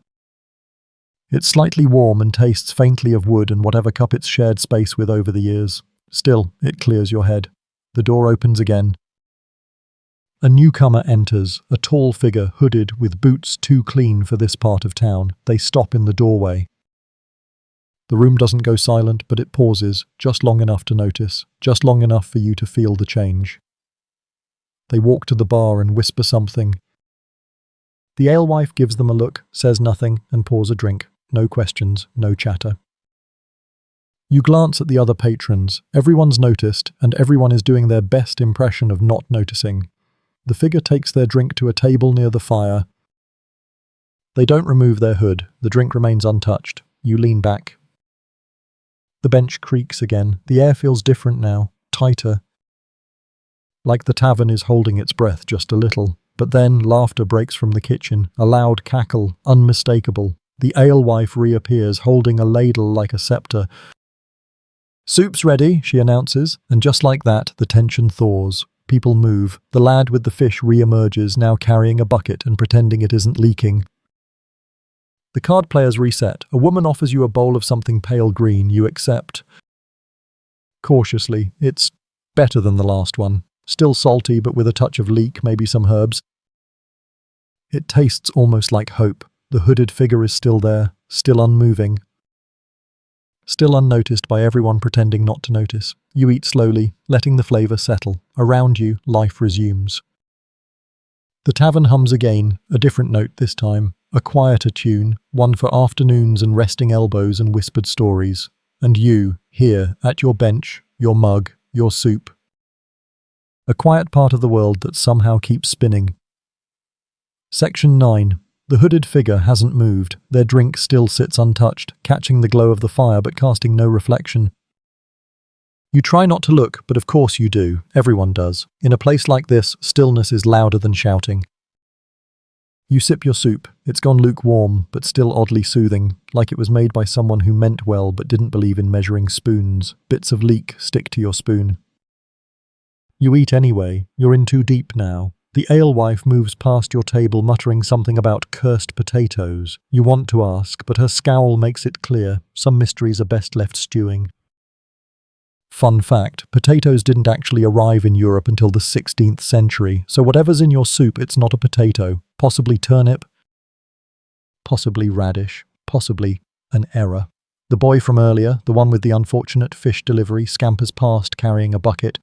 It's slightly warm and tastes faintly of wood and whatever cup it's shared space with over the years. Still, it clears your head. The door opens again. A newcomer enters, a tall figure hooded with boots too clean for this part of town. They stop in the doorway. The room doesn't go silent, but it pauses, just long enough to notice, just long enough for you to feel the change. They walk to the bar and whisper something. The alewife gives them a look, says nothing, and pours a drink. No questions, no chatter. You glance at the other patrons. Everyone's noticed, and everyone is doing their best impression of not noticing. The figure takes their drink to a table near the fire. They don't remove their hood. The drink remains untouched. You lean back. The bench creaks again. The air feels different now, tighter. Like the tavern is holding its breath just a little. But then laughter breaks from the kitchen, a loud cackle, unmistakable. The alewife reappears, holding a ladle like a scepter. "Soup's ready," she announces, and just like that, the tension thaws. People move. The lad with the fish re-emerges, now carrying a bucket and pretending it isn't leaking. The card players reset. A woman offers you a bowl of something pale green. You accept. Cautiously, it's better than the last one. Still salty, but with a touch of leek, maybe some herbs. It tastes almost like hope. The hooded figure is still there, still unmoving. Still unnoticed by everyone pretending not to notice. You eat slowly, letting the flavour settle. Around you, life resumes. The tavern hums again, a different note this time. A quieter tune, one for afternoons and resting elbows and whispered stories. And you, here, at your bench, your mug, your soup. A quiet part of the world that somehow keeps spinning. Section 9. The hooded figure hasn't moved. Their drink still sits untouched, catching the glow of the fire but casting no reflection. You try not to look, but of course you do. Everyone does. In a place like this, stillness is louder than shouting. You sip your soup. It's gone lukewarm, but still oddly soothing, like it was made by someone who meant well but didn't believe in measuring spoons. Bits of leek stick to your spoon. You eat anyway. You're in too deep now. The alewife moves past your table muttering something about cursed potatoes. You want to ask, but her scowl makes it clear. Some mysteries are best left stewing. Fun fact, potatoes didn't actually arrive in Europe until the 16th century, so whatever's in your soup, it's not a potato. Possibly turnip, possibly radish, possibly an error. The boy from earlier, the one with the unfortunate fish delivery, scampers past carrying a bucket.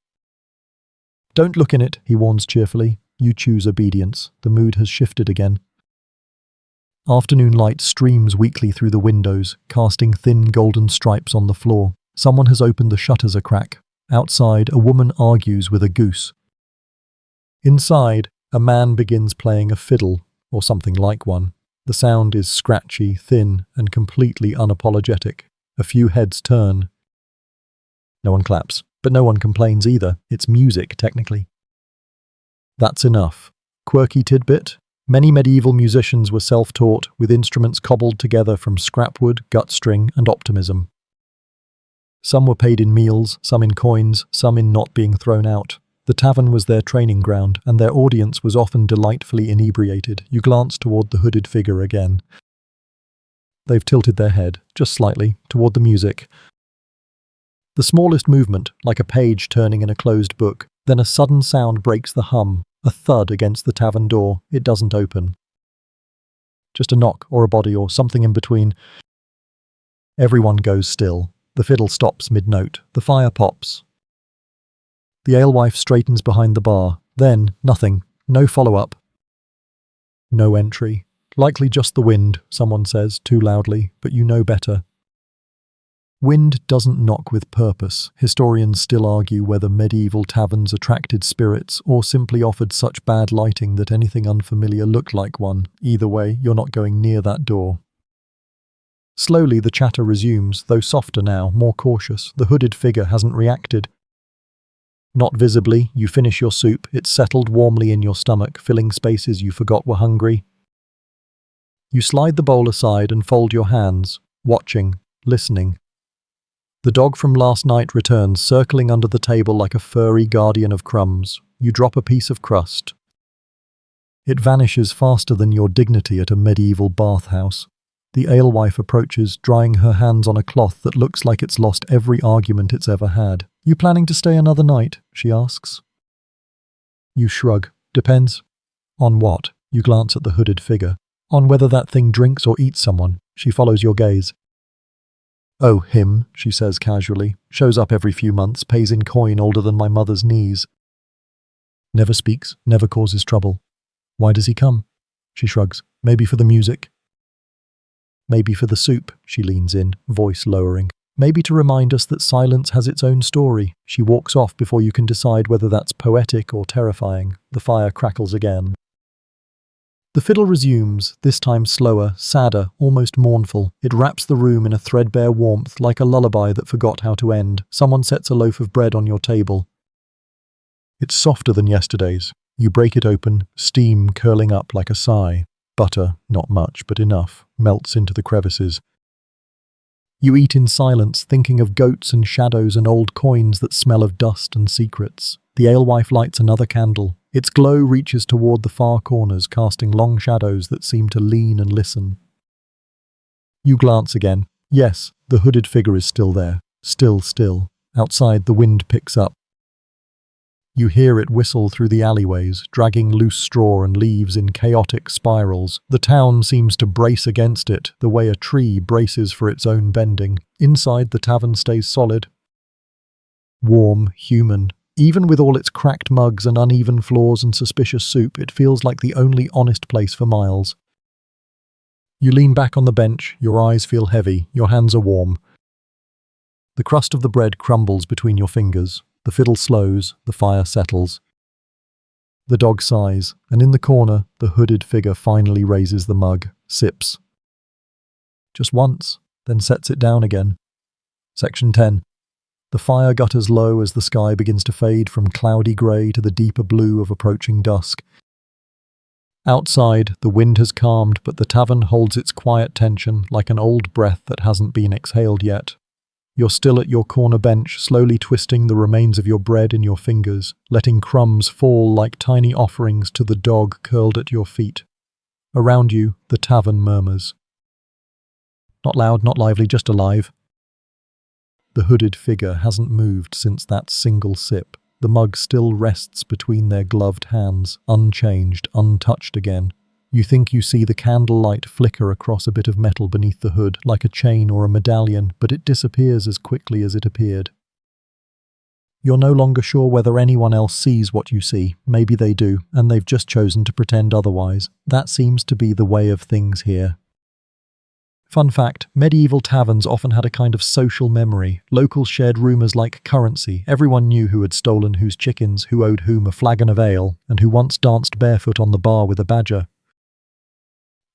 "Don't look in it," he warns cheerfully. You choose obedience. The mood has shifted again. Afternoon light streams weakly through the windows, casting thin golden stripes on the floor. Someone has opened the shutters a crack. Outside, a woman argues with a goose. Inside, a man begins playing a fiddle, or something like one. The sound is scratchy, thin, and completely unapologetic. A few heads turn. No one claps, but no one complains either. It's music, technically. That's enough. Quirky tidbit. Many medieval musicians were self-taught, with instruments cobbled together from scrapwood, gut string, and optimism. Some were paid in meals, some in coins, some in not being thrown out. The tavern was their training ground, and their audience was often delightfully inebriated. You glance toward the hooded figure again. They've tilted their head, just slightly, toward the music. The smallest movement, like a page turning in a closed book. Then a sudden sound breaks the hum, a thud against the tavern door. It doesn't open. Just a knock or a body or something in between. Everyone goes still. The fiddle stops mid-note. The fire pops. The alewife straightens behind the bar. Then, nothing. No follow-up. No entry. Likely just the wind, someone says, too loudly, but you know better. Wind doesn't knock with purpose. Historians still argue whether medieval taverns attracted spirits or simply offered such bad lighting that anything unfamiliar looked like one. Either way, you're not going near that door. Slowly the chatter resumes, though softer now, more cautious. The hooded figure hasn't reacted. Not visibly, you finish your soup. It's settled warmly in your stomach, filling spaces you forgot were hungry. You slide the bowl aside and fold your hands, watching, listening. The dog from last night returns, circling under the table like a furry guardian of crumbs. You drop a piece of crust. It vanishes faster than your dignity at a medieval bathhouse. The alewife approaches, drying her hands on a cloth that looks like it's lost every argument it's ever had. "You planning to stay another night?" she asks. You shrug. "Depends." "On what?" You glance at the hooded figure. "On whether that thing drinks or eats someone." She follows your gaze. "Oh, him," she says casually. "Shows up every few months, pays in coin older than my mother's knees. Never speaks, never causes trouble. Why does he come?" She shrugs. "Maybe for the music. Maybe for the soup," she leans in, voice lowering. "Maybe to remind us that silence has its own story." She walks off before you can decide whether that's poetic or terrifying. The fire crackles again. The fiddle resumes, this time slower, sadder, almost mournful. It wraps the room in a threadbare warmth, like a lullaby that forgot how to end. Someone sets a loaf of bread on your table. It's softer than yesterday's. You break it open, steam curling up like a sigh. Butter, not much, but enough, melts into the crevices. You eat in silence, thinking of goats and shadows and old coins that smell of dust and secrets. The alewife lights another candle. Its glow reaches toward the far corners, casting long shadows that seem to lean and listen. You glance again. Yes, the hooded figure is still there. Still. Outside, the wind picks up. You hear it whistle through the alleyways, dragging loose straw and leaves in chaotic spirals. The town seems to brace against it, the way a tree braces for its own bending. Inside, the tavern stays solid. Warm, human. Even with all its cracked mugs and uneven floors and suspicious soup, it feels like the only honest place for miles. You lean back on the bench, your eyes feel heavy, your hands are warm. The crust of the bread crumbles between your fingers. The fiddle slows, the fire settles. The dog sighs, and in the corner, the hooded figure finally raises the mug, sips. Just once, then sets it down again. Section 10. The fire gutters low as the sky begins to fade from cloudy grey to the deeper blue of approaching dusk. Outside, the wind has calmed, but the tavern holds its quiet tension like an old breath that hasn't been exhaled yet. You're still at your corner bench, slowly twisting the remains of your bread in your fingers, letting crumbs fall like tiny offerings to the dog curled at your feet. Around you, the tavern murmurs. Not loud, not lively, just alive. The hooded figure hasn't moved since that single sip. The mug still rests between their gloved hands, unchanged, untouched again. You think you see the candlelight flicker across a bit of metal beneath the hood, like a chain or a medallion, but it disappears as quickly as it appeared. You're no longer sure whether anyone else sees what you see. Maybe they do, and they've just chosen to pretend otherwise. That seems to be the way of things here. Fun fact, medieval taverns often had a kind of social memory. Locals shared rumours like currency. Everyone knew who had stolen whose chickens, who owed whom a flagon of ale, and who once danced barefoot on the bar with a badger.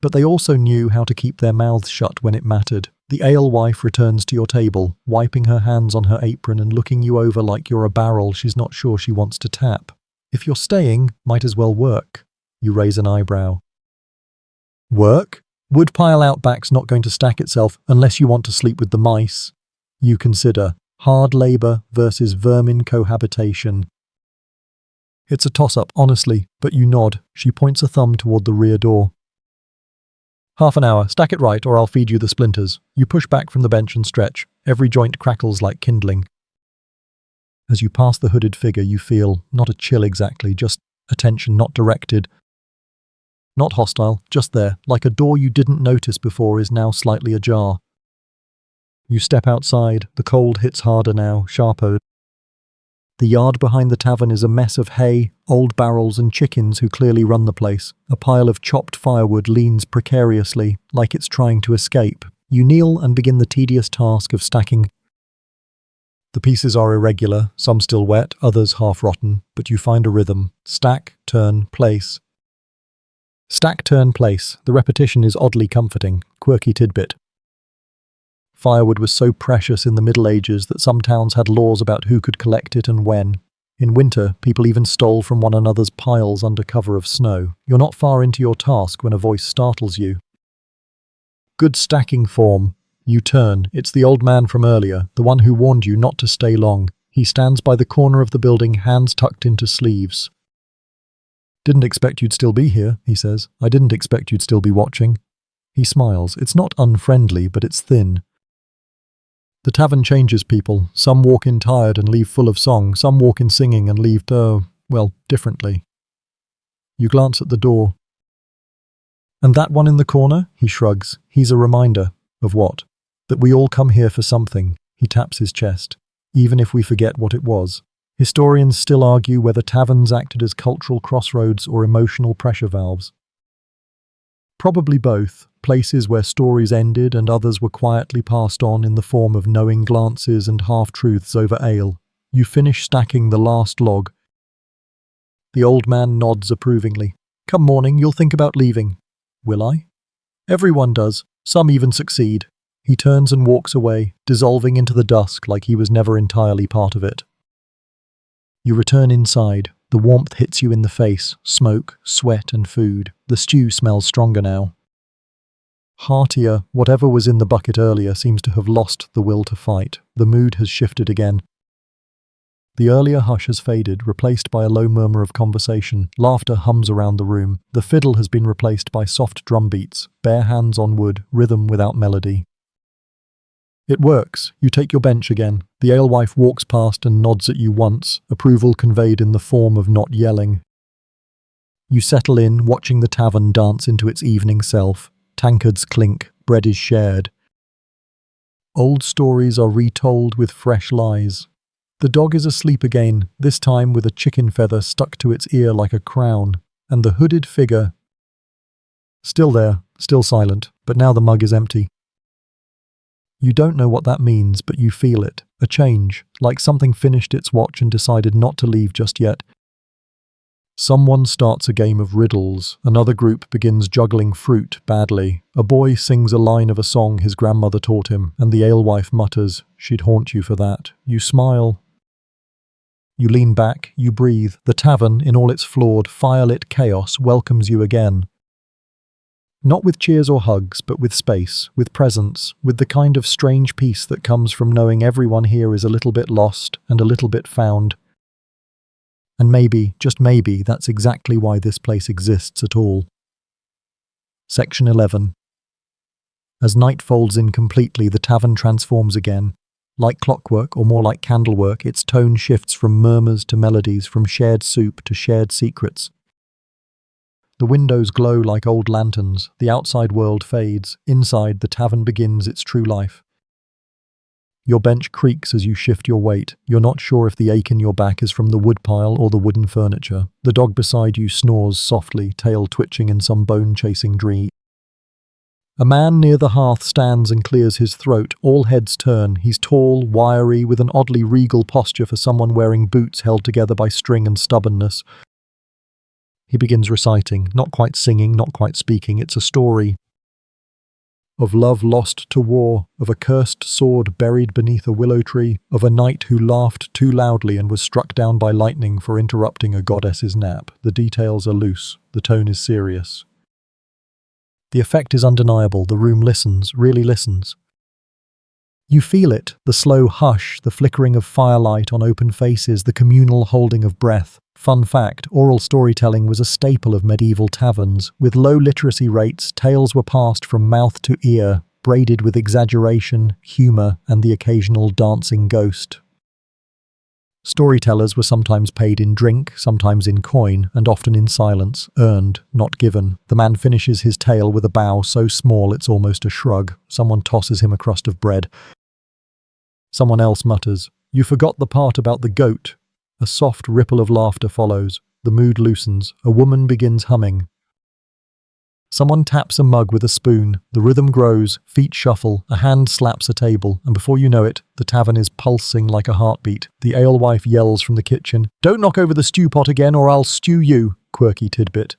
But they also knew how to keep their mouths shut when it mattered. The alewife returns to your table, wiping her hands on her apron and looking you over like you're a barrel she's not sure she wants to tap. If you're staying, might as well work. You raise an eyebrow. Work? Woodpile Outback's not going to stack itself unless you want to sleep with the mice. You consider hard labour versus vermin cohabitation. It's a toss-up, honestly, but you nod. She points a thumb toward the rear door. "Half an hour, stack it right or I'll feed you the splinters." You push back from the bench and stretch. Every joint crackles like kindling. As you pass the hooded figure, you feel, not a chill exactly, just attention not directed. Not hostile, just there, like a door you didn't notice before is now slightly ajar. You step outside, the cold hits harder now, sharper. The yard behind the tavern is a mess of hay, old barrels and chickens who clearly run the place. A pile of chopped firewood leans precariously, like it's trying to escape. You kneel and begin the tedious task of stacking The pieces are irregular, some still wet, others half-rotten, but you find a rhythm. Stack, turn, place. Stack, turn, place. The repetition is oddly comforting. Quirky tidbit. Firewood was so precious in the Middle Ages that some towns had laws about who could collect it and when. In winter, people even stole from one another's piles under cover of snow. You're not far into your task when a voice startles you. Good stacking form. You turn. It's the old man from earlier, the one who warned you not to stay long. He stands by the corner of the building, hands tucked into sleeves. "Didn't expect you'd still be here," he says. "I didn't expect you'd still be watching." He smiles. It's not unfriendly, but it's thin. The tavern changes people. Some walk in tired and leave full of song. Some walk in singing and leave, differently. You glance at the door. "And that one in the corner?" He shrugs. "He's a reminder." Of what? That we all come here for something. He taps his chest. Even if we forget what it was. Historians still argue whether taverns acted as cultural crossroads or emotional pressure valves. Probably both. Places where stories ended and others were quietly passed on in the form of knowing glances and half-truths over ale. You finish stacking the last log. The old man nods approvingly. "Come morning, you'll think about leaving." "Will I?" "Everyone does. Some even succeed." He turns and walks away, dissolving into the dusk like he was never entirely part of it. You return inside. The warmth hits you in the face. Smoke, sweat and food. The stew smells stronger now. Heartier, whatever was in the bucket earlier seems to have lost the will to fight. The mood has shifted again. The earlier hush has faded, replaced by a low murmur of conversation. Laughter hums around the room. The fiddle has been replaced by soft drum beats, bare hands on wood, rhythm without melody. It works. You take your bench again. The alewife walks past and nods at you once, approval conveyed in the form of not yelling. You settle in, watching the tavern dance into its evening self. Tankards clink, bread is shared. Old stories are retold with fresh lies. The dog is asleep again, this time with a chicken feather stuck to its ear like a crown, and the hooded figure still there, still silent, but now the mug is empty. You don't know what that means, but you feel it. A change, like something finished its watch and decided not to leave just yet. Someone starts a game of riddles. Another group begins juggling fruit badly. A boy sings a line of a song his grandmother taught him, and the alewife mutters, "She'd haunt you for that." You smile. You lean back, you breathe. The tavern, in all its flawed, firelit chaos, welcomes you again. Not with cheers or hugs, but with space, with presence, with the kind of strange peace that comes from knowing everyone here is a little bit lost and a little bit found. And maybe, just maybe, that's exactly why this place exists at all. Section 11. As night folds in completely, the tavern transforms again. Like clockwork, or more like candlework, its tone shifts from murmurs to melodies, from shared soup to shared secrets. The windows glow like old lanterns, the outside world fades, inside the tavern begins its true life. Your bench creaks as you shift your weight. You're not sure if the ache in your back is from the woodpile or the wooden furniture. The dog beside you snores softly, tail twitching in some bone-chasing dream. A man near the hearth stands and clears his throat. All heads turn. He's tall, wiry, with an oddly regal posture for someone wearing boots held together by string and stubbornness. He begins reciting, not quite singing, not quite speaking. It's a story of love lost to war, of a cursed sword buried beneath a willow tree, of a knight who laughed too loudly and was struck down by lightning for interrupting a goddess's nap. The details are loose. The tone is serious. The effect is undeniable. The room listens, really listens. You feel it, the slow hush, the flickering of firelight on open faces, the communal holding of breath. Fun fact, oral storytelling was a staple of medieval taverns. With low literacy rates, tales were passed from mouth to ear, braided with exaggeration, humour, and the occasional dancing ghost. Storytellers were sometimes paid in drink, sometimes in coin, and often in silence, earned, not given. The man finishes his tale with a bow so small it's almost a shrug. Someone tosses him a crust of bread. Someone else mutters, "You forgot the part about the goat." A soft ripple of laughter follows. The mood loosens. A woman begins humming. Someone taps a mug with a spoon, the rhythm grows, feet shuffle, a hand slaps a table, and before you know it, the tavern is pulsing like a heartbeat. The alewife yells from the kitchen, "Don't knock over the stew pot again or I'll stew you," quirky tidbit.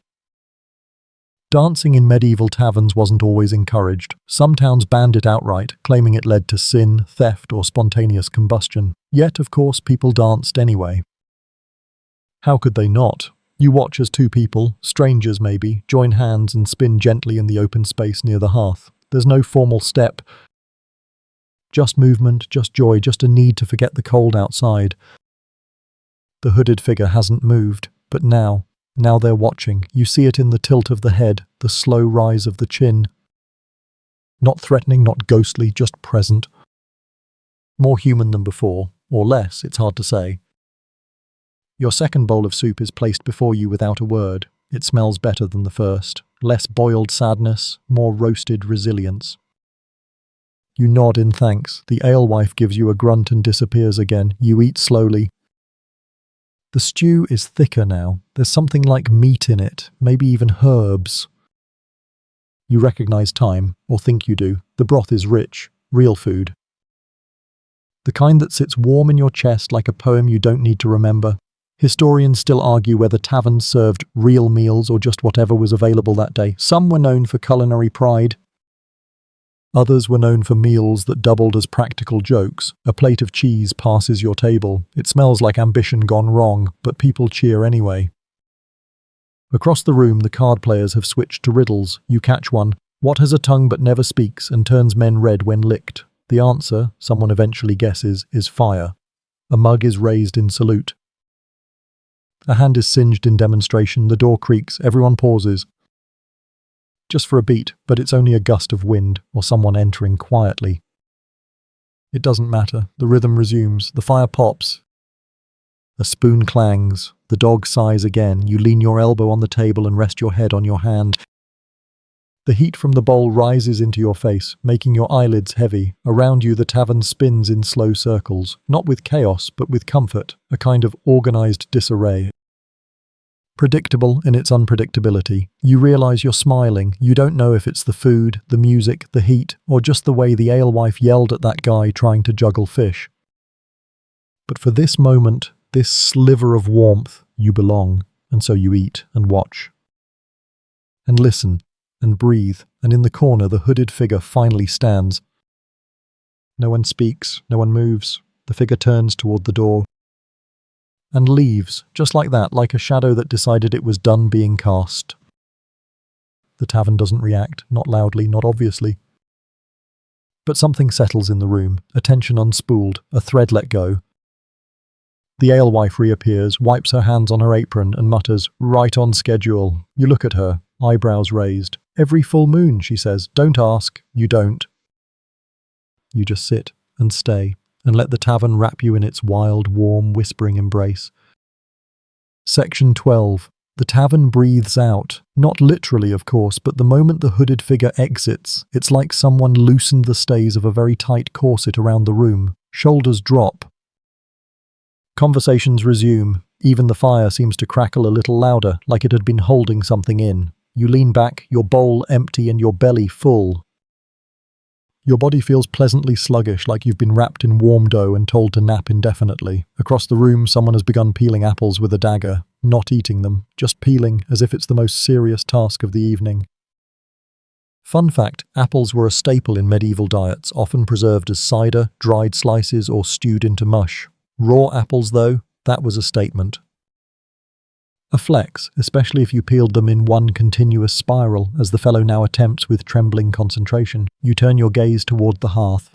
Dancing in medieval taverns wasn't always encouraged. Some towns banned it outright, claiming it led to sin, theft, or spontaneous combustion. Yet, of course, people danced anyway. How could they not? You watch as two people, strangers maybe, join hands and spin gently in the open space near the hearth. There's no formal step. Just movement, just joy, just a need to forget the cold outside. The hooded figure hasn't moved, but now they're watching. You see it in the tilt of the head, the slow rise of the chin. Not threatening, not ghostly, just present. More human than before, or less, it's hard to say. Your second bowl of soup is placed before you without a word. It smells better than the first. Less boiled sadness, more roasted resilience. You nod in thanks. The alewife gives you a grunt and disappears again. You eat slowly. The stew is thicker now. There's something like meat in it, maybe even herbs. You recognize thyme, or think you do. The broth is rich, real food. The kind that sits warm in your chest like a poem you don't need to remember. Historians still argue whether taverns served real meals or just whatever was available that day. Some were known for culinary pride. Others were known for meals that doubled as practical jokes. A plate of cheese passes your table. It smells like ambition gone wrong, but people cheer anyway. Across the room, the card players have switched to riddles. You catch one. What has a tongue but never speaks and turns men red when licked? The answer, someone eventually guesses, is fire. A mug is raised in salute. A hand is singed in demonstration, the door creaks, everyone pauses. Just for a beat, but it's only a gust of wind, or someone entering quietly. It doesn't matter, the rhythm resumes, the fire pops. A spoon clangs, the dog sighs again, you lean your elbow on the table and rest your head on your hand. The heat from the bowl rises into your face, making your eyelids heavy. Around you the tavern spins in slow circles, not with chaos, but with comfort, a kind of organized disarray. Predictable in its unpredictability. You realize you're smiling. You don't know if it's the food, the music, the heat, or just the way the alewife yelled at that guy trying to juggle fish. But for this moment, this sliver of warmth, you belong, and so you eat and watch. And listen. And breathe, and in the corner the hooded figure finally stands. No one speaks, no one moves. The figure turns toward the door and leaves, just like that, like a shadow that decided it was done being cast. The tavern doesn't react, not loudly, not obviously. But something settles in the room, attention unspooled, a thread let go. The alewife reappears, wipes her hands on her apron and mutters, "Right on schedule." You look at her, eyebrows raised. "Every full moon," she says. "Don't ask. You don't." You just sit and stay and let the tavern wrap you in its wild, warm, whispering embrace. Section 12. The tavern breathes out. Not literally, of course, but the moment the hooded figure exits, it's like someone loosened the stays of a very tight corset around the room. Shoulders drop. Conversations resume. Even the fire seems to crackle a little louder, like it had been holding something in. You lean back, your bowl empty and your belly full. Your body feels pleasantly sluggish, like you've been wrapped in warm dough and told to nap indefinitely. Across the room, someone has begun peeling apples with a dagger, not eating them, just peeling as if it's the most serious task of the evening. Fun fact, apples were a staple in medieval diets, often preserved as cider, dried slices, or stewed into mush. Raw apples, though, that was a statement. A flex, especially if you peeled them in one continuous spiral, as the fellow now attempts with trembling concentration. You turn your gaze toward the hearth.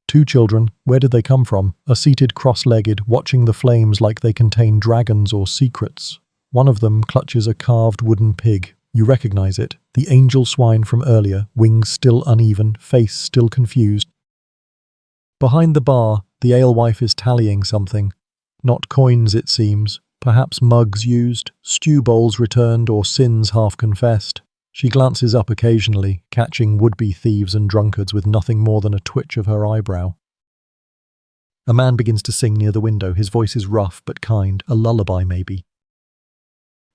Two children, where did they come from, are seated cross-legged, watching the flames like they contain dragons or secrets. One of them clutches a carved wooden pig. You recognize it, the angel swine from earlier, wings still uneven, face still confused. Behind the bar, the alewife is tallying something. Not coins, it seems. Perhaps mugs used, stew bowls returned, or sins half confessed. She glances up occasionally, catching would-be thieves and drunkards with nothing more than a twitch of her eyebrow. A man begins to sing near the window. His voice is rough but kind, a lullaby maybe.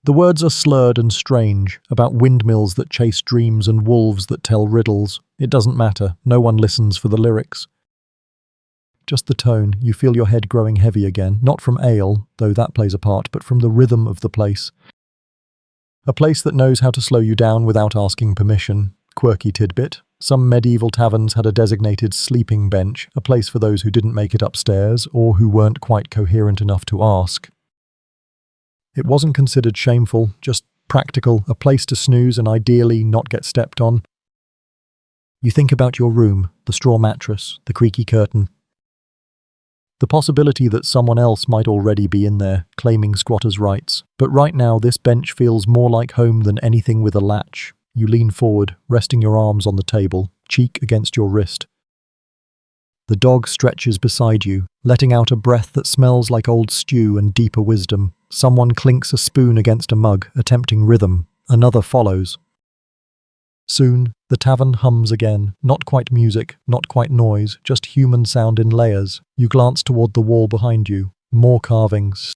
The words are slurred and strange, about windmills that chase dreams and wolves that tell riddles. It doesn't matter, no one listens for the lyrics. Just the tone, you feel your head growing heavy again, not from ale, though that plays a part, but from the rhythm of the place. A place that knows how to slow you down without asking permission. Quirky tidbit. Some medieval taverns had a designated sleeping bench, a place for those who didn't make it upstairs or who weren't quite coherent enough to ask. It wasn't considered shameful, just practical, a place to snooze and ideally not get stepped on. You think about your room, the straw mattress, the creaky curtain. The possibility that someone else might already be in there, claiming squatters' rights. But right now, this bench feels more like home than anything with a latch. You lean forward, resting your arms on the table, cheek against your wrist. The dog stretches beside you, letting out a breath that smells like old stew and deeper wisdom. Someone clinks a spoon against a mug, attempting rhythm. Another follows. Soon, the tavern hums again. Not quite music, not quite noise, just human sound in layers. You glance toward the wall behind you. More carvings.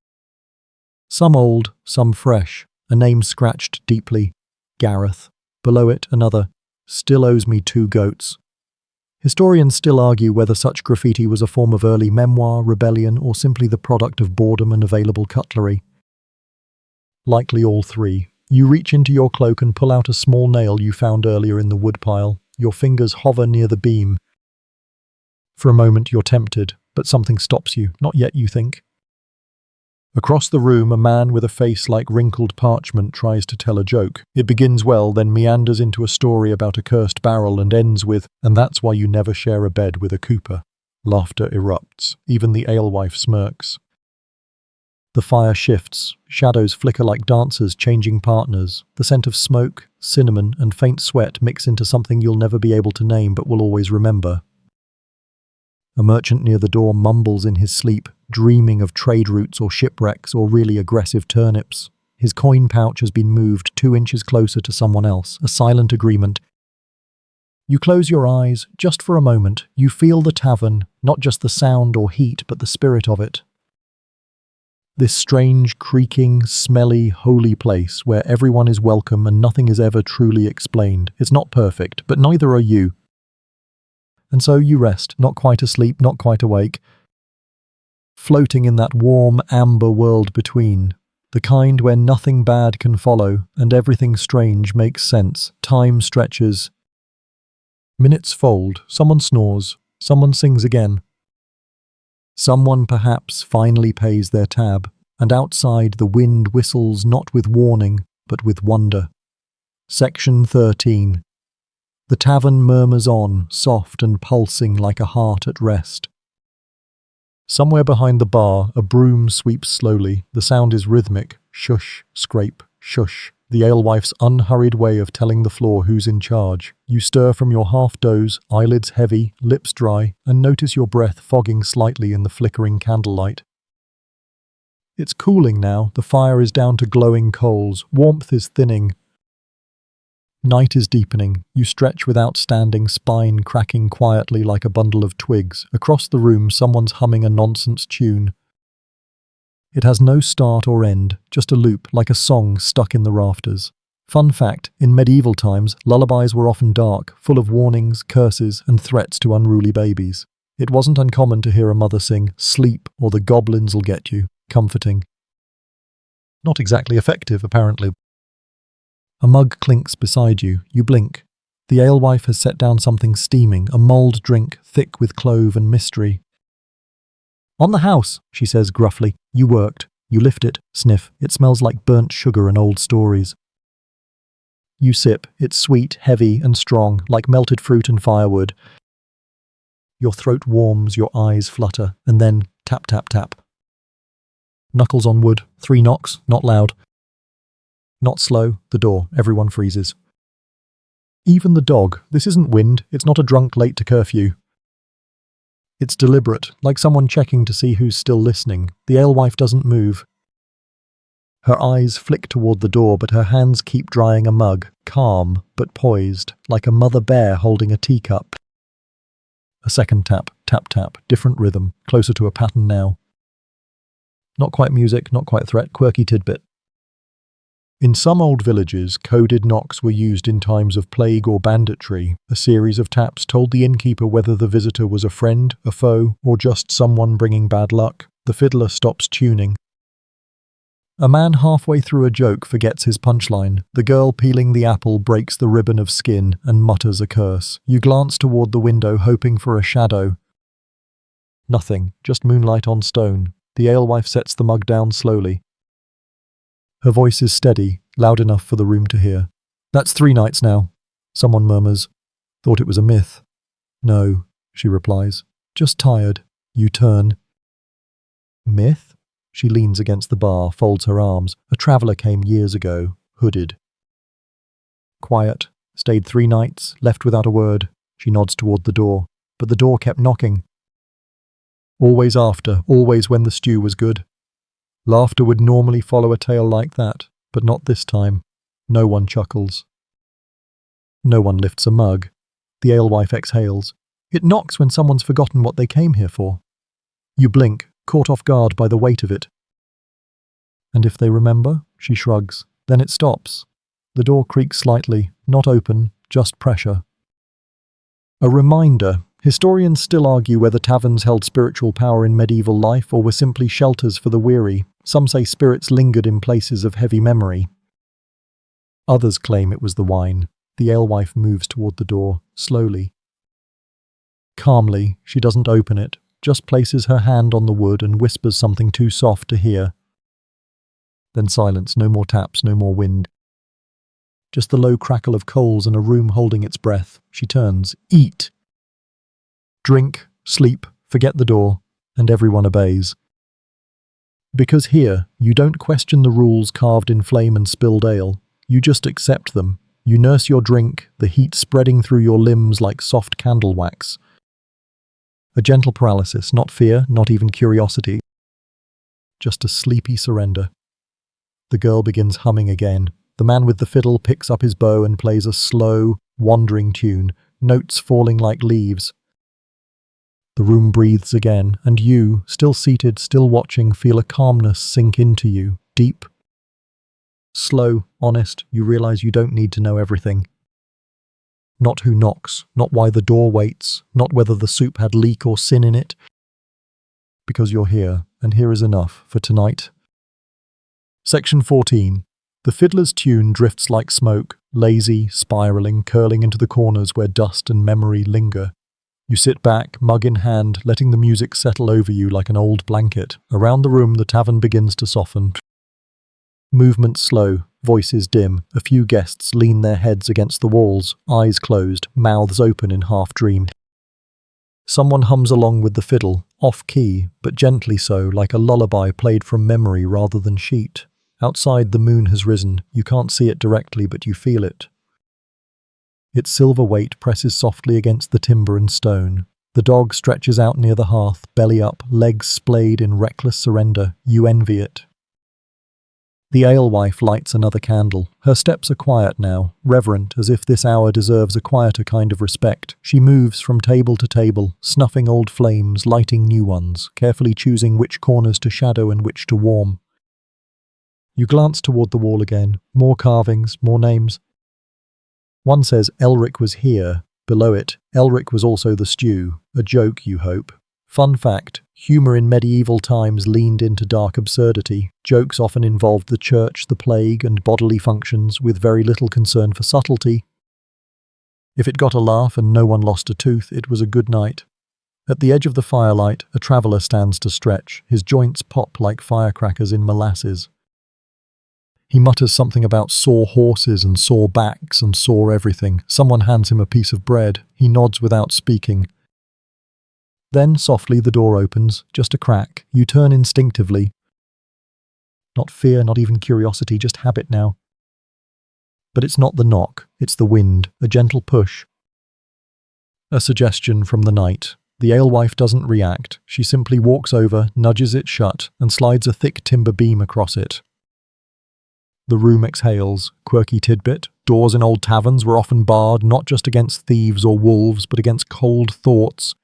Some old, some fresh. A name scratched deeply. Gareth. Below it, another. Still owes me 2 goats. Historians still argue whether such graffiti was a form of early memoir, rebellion, or simply the product of boredom and available cutlery. Likely all 3. You reach into your cloak and pull out a small nail you found earlier in the woodpile. Your fingers hover near the beam. For a moment you're tempted, but something stops you. Not yet, you think. Across the room, a man with a face like wrinkled parchment tries to tell a joke. It begins well, then meanders into a story about a cursed barrel and ends with, "And that's why you never share a bed with a cooper." Laughter erupts. Even the alewife smirks. The fire shifts. Shadows flicker like dancers changing partners. The scent of smoke, cinnamon, and faint sweat mix into something you'll never be able to name but will always remember. A merchant near the door mumbles in his sleep, dreaming of trade routes or shipwrecks or really aggressive turnips. His coin pouch has been moved 2 inches closer to someone else, a silent agreement. You close your eyes, just for a moment. You feel the tavern, not just the sound or heat, but the spirit of it. This strange, creaking, smelly, holy place where everyone is welcome and nothing is ever truly explained. It's not perfect, but neither are you. And so you rest, not quite asleep, not quite awake, floating in that warm, amber world between, the kind where nothing bad can follow and everything strange makes sense. Time stretches. Minutes fold, someone snores, someone sings again. Someone perhaps finally pays their tab, and outside the wind whistles not with warning, but with wonder. Section 13. The tavern murmurs on, soft and pulsing like a heart at rest. Somewhere behind the bar, a broom sweeps slowly. The sound is rhythmic. Shush, scrape, shush. The alewife's unhurried way of telling the floor who's in charge. You stir from your half-doze, eyelids heavy, lips dry, and notice your breath fogging slightly in the flickering candlelight. It's cooling now. The fire is down to glowing coals. Warmth is thinning. Night is deepening. You stretch without standing, spine cracking quietly like a bundle of twigs. Across the room, someone's humming a nonsense tune. It has no start or end, just a loop, like a song stuck in the rafters. Fun fact, in medieval times, lullabies were often dark, full of warnings, curses, and threats to unruly babies. It wasn't uncommon to hear a mother sing, "Sleep, or the goblins'll get you," comforting. Not exactly effective, apparently. A mug clinks beside you. You blink. The alewife has set down something steaming, a mulled drink, thick with clove and mystery. "On the house," she says gruffly. "You worked." You lift it, sniff. It smells like burnt sugar and old stories. You sip. It's sweet, heavy, and strong, like melted fruit and firewood. Your throat warms, your eyes flutter, and then tap, tap, tap. Knuckles on wood. 3 knocks, not loud. Not slow. The door. Everyone freezes. Even the dog. This isn't wind. It's not a drunk late to curfew. It's deliberate, like someone checking to see who's still listening. The alewife doesn't move. Her eyes flick toward the door, but her hands keep drying a mug, calm but poised, like a mother bear holding a teacup. A second tap, tap, tap, different rhythm, closer to a pattern now. Not quite music, not quite threat, quirky tidbit. In some old villages, coded knocks were used in times of plague or banditry. A series of taps told the innkeeper whether the visitor was a friend, a foe, or just someone bringing bad luck. The fiddler stops tuning. A man halfway through a joke forgets his punchline. The girl peeling the apple breaks the ribbon of skin and mutters a curse. You glance toward the window, hoping for a shadow. Nothing, just moonlight on stone. The alewife sets the mug down slowly. Her voice is steady, loud enough for the room to hear. That's 3 nights now. Someone murmurs. Thought it was a myth. No, she replies. Just tired. You turn. Myth? She leans against the bar, folds her arms. A traveller came years ago, hooded. Quiet. Stayed 3 nights, left without a word. She nods toward the door. But the door kept knocking. Always after, always when the stew was good. Laughter would normally follow a tale like that, but not this time. No one chuckles. No one lifts a mug. The alewife exhales. It knocks when someone's forgotten what they came here for. You blink, caught off guard by the weight of it. And if they remember, she shrugs. Then it stops. The door creaks slightly, not open, just pressure. A reminder. Historians still argue whether taverns held spiritual power in medieval life or were simply shelters for the weary. Some say spirits lingered in places of heavy memory. Others claim it was the wine. The alewife moves toward the door, slowly. Calmly, she doesn't open it, just places her hand on the wood and whispers something too soft to hear. Then silence, no more taps, no more wind. Just the low crackle of coals and a room holding its breath. She turns. Eat! Drink, sleep, forget the door, and everyone obeys. Because here, you don't question the rules carved in flame and spilled ale. You just accept them. You nurse your drink, the heat spreading through your limbs like soft candle wax. A gentle paralysis, not fear, not even curiosity. Just a sleepy surrender. The girl begins humming again. The man with the fiddle picks up his bow and plays a slow, wandering tune, notes falling like leaves. The room breathes again, and you, still seated, still watching, feel a calmness sink into you, deep. Slow, honest, you realize you don't need to know everything. Not who knocks, not why the door waits, not whether the soup had leek or sin in it. Because you're here, and here is enough for tonight. Section 14. The fiddler's tune drifts like smoke, lazy, spiraling, curling into the corners where dust and memory linger. You sit back, mug in hand, letting the music settle over you like an old blanket. Around the room, the tavern begins to soften. Movement slow, voices dim. A few guests lean their heads against the walls, eyes closed, mouths open in half-dream. Someone hums along with the fiddle, off-key, but gently so, like a lullaby played from memory rather than sheet. Outside, the moon has risen. You can't see it directly, but you feel it. Its silver weight presses softly against the timber and stone. The dog stretches out near the hearth, belly up, legs splayed in reckless surrender. You envy it. The alewife lights another candle. Her steps are quiet now, reverent, as if this hour deserves a quieter kind of respect. She moves from table to table, snuffing old flames, lighting new ones, carefully choosing which corners to shadow and which to warm. You glance toward the wall again. More carvings, more names. One says Elric was here. Below it, Elric was also the stew. A joke, you hope. Fun fact, humour in medieval times leaned into dark absurdity. Jokes often involved the church, the plague, and bodily functions, with very little concern for subtlety. If it got a laugh and no one lost a tooth, it was a good night. At the edge of the firelight, a traveller stands to stretch. His joints pop like firecrackers in molasses. He mutters something about sore horses and sore backs and sore everything. Someone hands him a piece of bread. He nods without speaking. Then, softly, the door opens, just a crack. You turn instinctively. Not fear, not even curiosity, just habit now. But it's not the knock, it's the wind, a gentle push. A suggestion from the night. The alewife doesn't react. She simply walks over, nudges it shut, and slides a thick timber beam across it. The room exhales. Quirky tidbit. Doors in old taverns were often barred, not just against thieves or wolves, but against cold thoughts.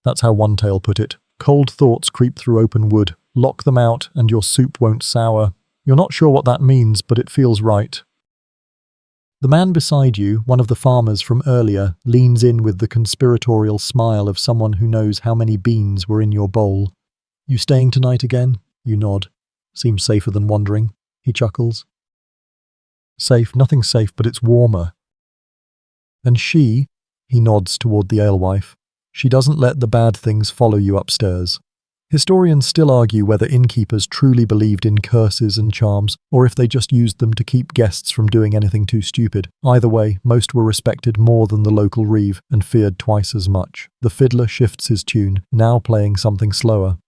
That's how one tale put it. Cold thoughts creep through open wood. Lock them out, and your soup won't sour. You're not sure what that means, but it feels right. The man beside you, one of the farmers from earlier, leans in with the conspiratorial smile of someone who knows how many beans were in your bowl. You staying tonight again? You nod. Seems safer than wandering. He chuckles. Safe, nothing's safe, but it's warmer. And she, he nods toward the alewife, she doesn't let the bad things follow you upstairs. Historians still argue whether innkeepers truly believed in curses and charms, or if they just used them to keep guests from doing anything too stupid. Either way, most were respected more than the local reeve, and feared twice as much. The fiddler shifts his tune, now playing something slower.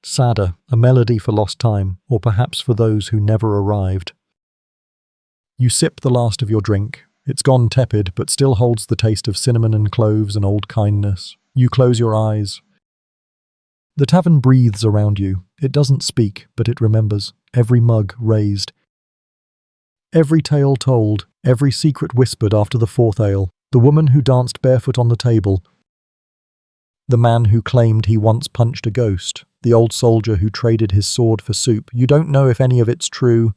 Sadder, a melody for lost time, or perhaps for those who never arrived. You sip the last of your drink. It's gone tepid, but still holds the taste of cinnamon and cloves and old kindness. You close your eyes. The tavern breathes around you. It doesn't speak, but it remembers. Every mug raised. Every tale told. Every secret whispered after the fourth ale. The woman who danced barefoot on the table. The man who claimed he once punched a ghost. The old soldier who traded his sword for soup. You don't know if any of it's true.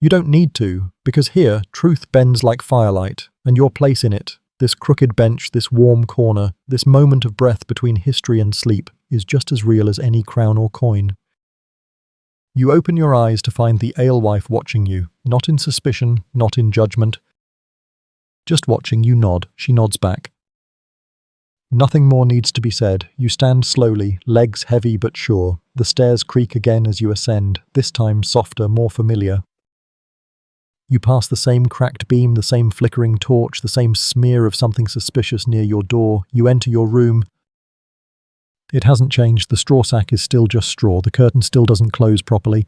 You don't need to, because here, truth bends like firelight, and your place in it, this crooked bench, this warm corner, this moment of breath between history and sleep, is just as real as any crown or coin. You open your eyes to find the alewife watching you, not in suspicion, not in judgment. Just watching, you nod. She nods back. Nothing more needs to be said. You stand slowly, legs heavy but sure. The stairs creak again as you ascend, this time softer, more familiar. You pass the same cracked beam, the same flickering torch, the same smear of something suspicious near your door. You enter your room. It hasn't changed. The straw sack is still just straw. The curtain still doesn't close properly.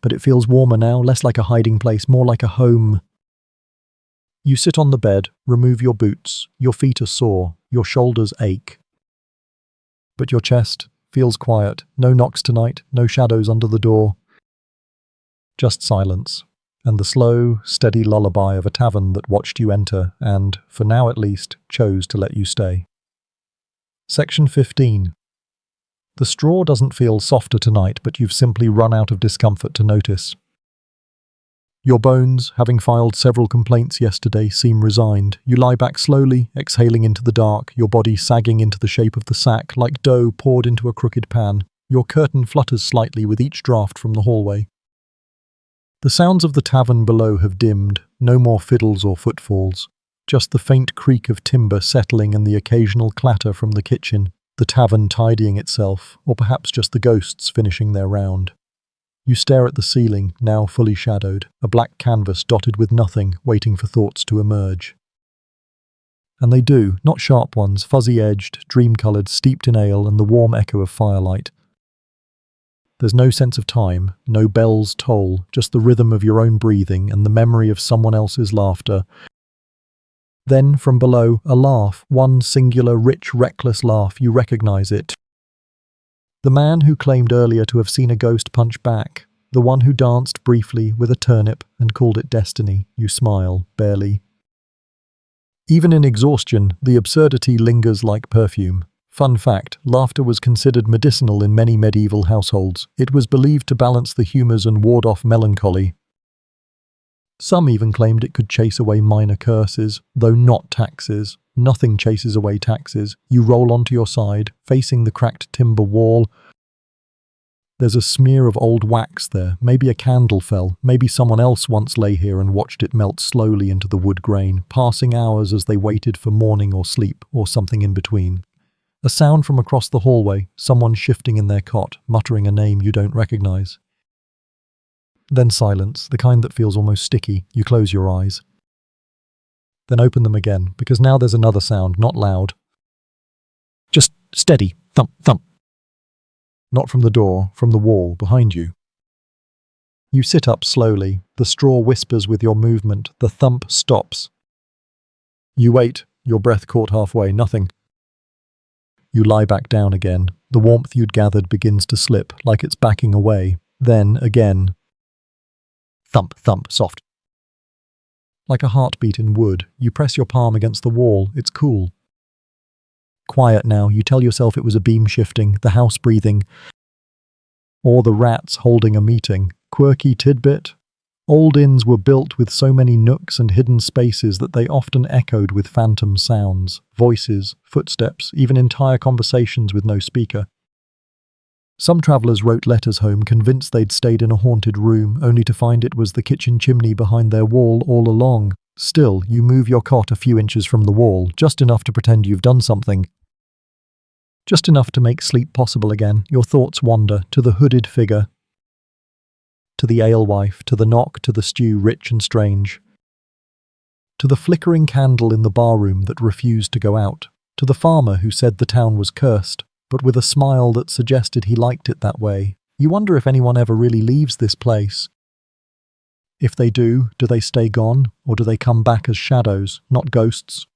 But it feels warmer now, less like a hiding place, more like a home. You sit on the bed, remove your boots. Your feet are sore. Your shoulders ache. But your chest feels quiet. No knocks tonight, no shadows under the door. Just silence. And the slow, steady lullaby of a tavern that watched you enter and, for now at least, chose to let you stay. Section 15. The straw doesn't feel softer tonight, but you've simply run out of discomfort to notice. Your bones, having filed several complaints yesterday, seem resigned. You lie back slowly, exhaling into the dark, your body sagging into the shape of the sack like dough poured into a crooked pan. Your curtain flutters slightly with each draft from the hallway. The sounds of the tavern below have dimmed, no more fiddles or footfalls, just the faint creak of timber settling and the occasional clatter from the kitchen, the tavern tidying itself, or perhaps just the ghosts finishing their round. You stare at the ceiling, now fully shadowed, a black canvas dotted with nothing, waiting for thoughts to emerge. And they do, not sharp ones, fuzzy-edged, dream-coloured, steeped in ale and the warm echo of firelight. There's no sense of time, no bells toll, just the rhythm of your own breathing and the memory of someone else's laughter. Then, from below, a laugh, one singular, rich, reckless laugh. You recognize it. The man who claimed earlier to have seen a ghost punch back, the one who danced briefly with a turnip and called it destiny. You smile, barely. Even in exhaustion, the absurdity lingers like perfume. Fun fact, laughter was considered medicinal in many medieval households. It was believed to balance the humours and ward off melancholy. Some even claimed it could chase away minor curses, though not taxes. Nothing chases away taxes. You roll onto your side, facing the cracked timber wall. There's a smear of old wax there. Maybe a candle fell. Maybe someone else once lay here and watched it melt slowly into the wood grain, passing hours as they waited for morning or sleep, or something in between. A sound from across the hallway, someone shifting in their cot, muttering a name you don't recognize. Then silence, the kind that feels almost sticky. You close your eyes. Then open them again, because now there's another sound, not loud. Just steady, thump, thump. Not from the door, from the wall, behind you. You sit up slowly. The straw whispers with your movement. The thump stops. You wait, your breath caught halfway, nothing. You lie back down again. The warmth you'd gathered begins to slip, like it's backing away. Then, again. Thump, thump, soft. Like a heartbeat in wood, you press your palm against the wall. It's cool. Quiet now, you tell yourself it was a beam shifting, the house breathing. Or the rats holding a meeting. Quirky tidbit. Old inns were built with so many nooks and hidden spaces that they often echoed with phantom sounds, voices, footsteps, even entire conversations with no speaker. Some travellers wrote letters home convinced they'd stayed in a haunted room, only to find it was the kitchen chimney behind their wall all along. Still, you move your cot a few inches from the wall, just enough to pretend you've done something. Just enough to make sleep possible again. Your thoughts wander to the hooded figure, to the alewife, to the knock, to the stew rich and strange, to the flickering candle in the barroom that refused to go out, to the farmer who said the town was cursed, but with a smile that suggested he liked it that way. You wonder if anyone ever really leaves this place. If they do they stay gone, or do they come back as shadows, not ghosts?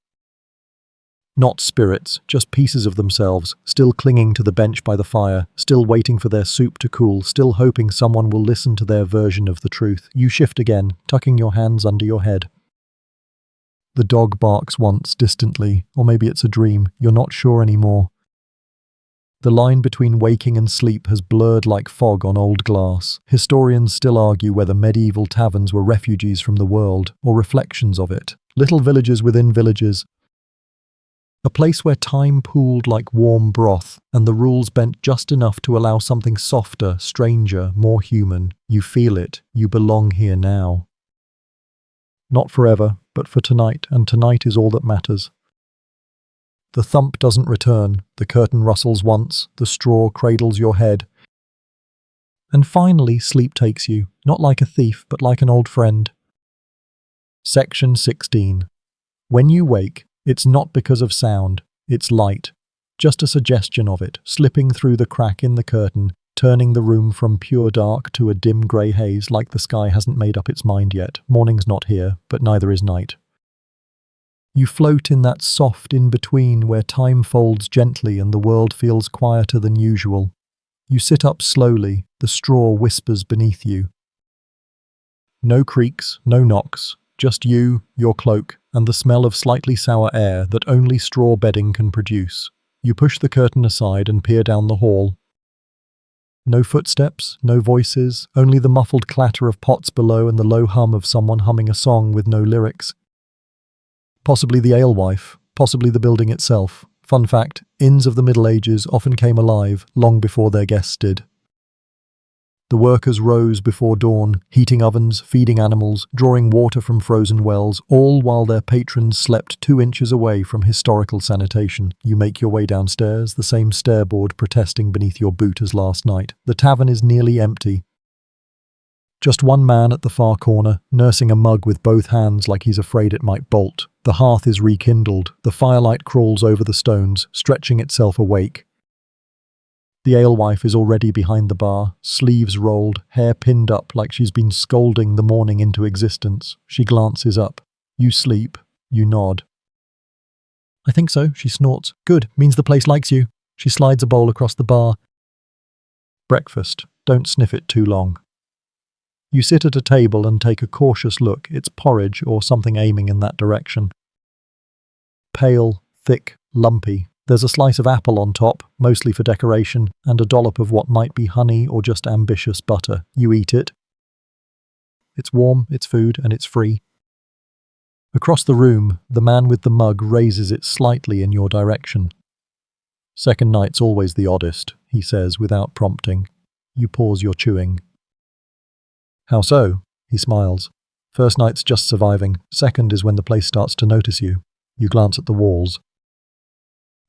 Not spirits, just pieces of themselves, still clinging to the bench by the fire, still waiting for their soup to cool, still hoping someone will listen to their version of the truth. You shift again, tucking your hands under your head. The dog barks once, distantly, or maybe it's a dream, you're not sure anymore. The line between waking and sleep has blurred like fog on old glass. Historians still argue whether medieval taverns were refugees from the world, or reflections of it. Little villages within villages. A place where time pooled like warm broth, and the rules bent just enough to allow something softer, stranger, more human. You feel it. You belong here now. Not forever, but for tonight, and tonight is all that matters. The thump doesn't return, the curtain rustles once, the straw cradles your head. And finally sleep takes you, not like a thief, but like an old friend. Section 16. When you wake, it's not because of sound, it's light. Just a suggestion of it, slipping through the crack in the curtain, turning the room from pure dark to a dim grey haze like the sky hasn't made up its mind yet. Morning's not here, but neither is night. You float in that soft in-between where time folds gently and the world feels quieter than usual. You sit up slowly, the straw whispers beneath you. No creaks, no knocks, just you, your cloak, and the smell of slightly sour air that only straw bedding can produce. You push the curtain aside and peer down the hall. No footsteps, no voices, only the muffled clatter of pots below and the low hum of someone humming a song with no lyrics. Possibly the alewife, possibly the building itself. Fun fact, inns of the Middle Ages often came alive long before their guests did. The workers rose before dawn, heating ovens, feeding animals, drawing water from frozen wells, all while their patrons slept 2 inches away from historical sanitation. You make your way downstairs, the same stairboard protesting beneath your boot as last night. The tavern is nearly empty. Just one man at the far corner, nursing a mug with both hands like he's afraid it might bolt. The hearth is rekindled. The firelight crawls over the stones, stretching itself awake. The alewife is already behind the bar, sleeves rolled, hair pinned up like she's been scolding the morning into existence. She glances up. You sleep. You nod. I think so, she snorts. Good, means the place likes you. She slides a bowl across the bar. Breakfast. Don't sniff it too long. You sit at a table and take a cautious look. It's porridge or something aiming in that direction. Pale, thick, lumpy. There's a slice of apple on top, mostly for decoration, and a dollop of what might be honey or just ambitious butter. You eat it. It's warm, it's food, and it's free. Across the room, the man with the mug raises it slightly in your direction. Second night's always the oddest, he says without prompting. You pause your chewing. How so? He smiles. First night's just surviving. Second is when the place starts to notice you. You glance at the walls.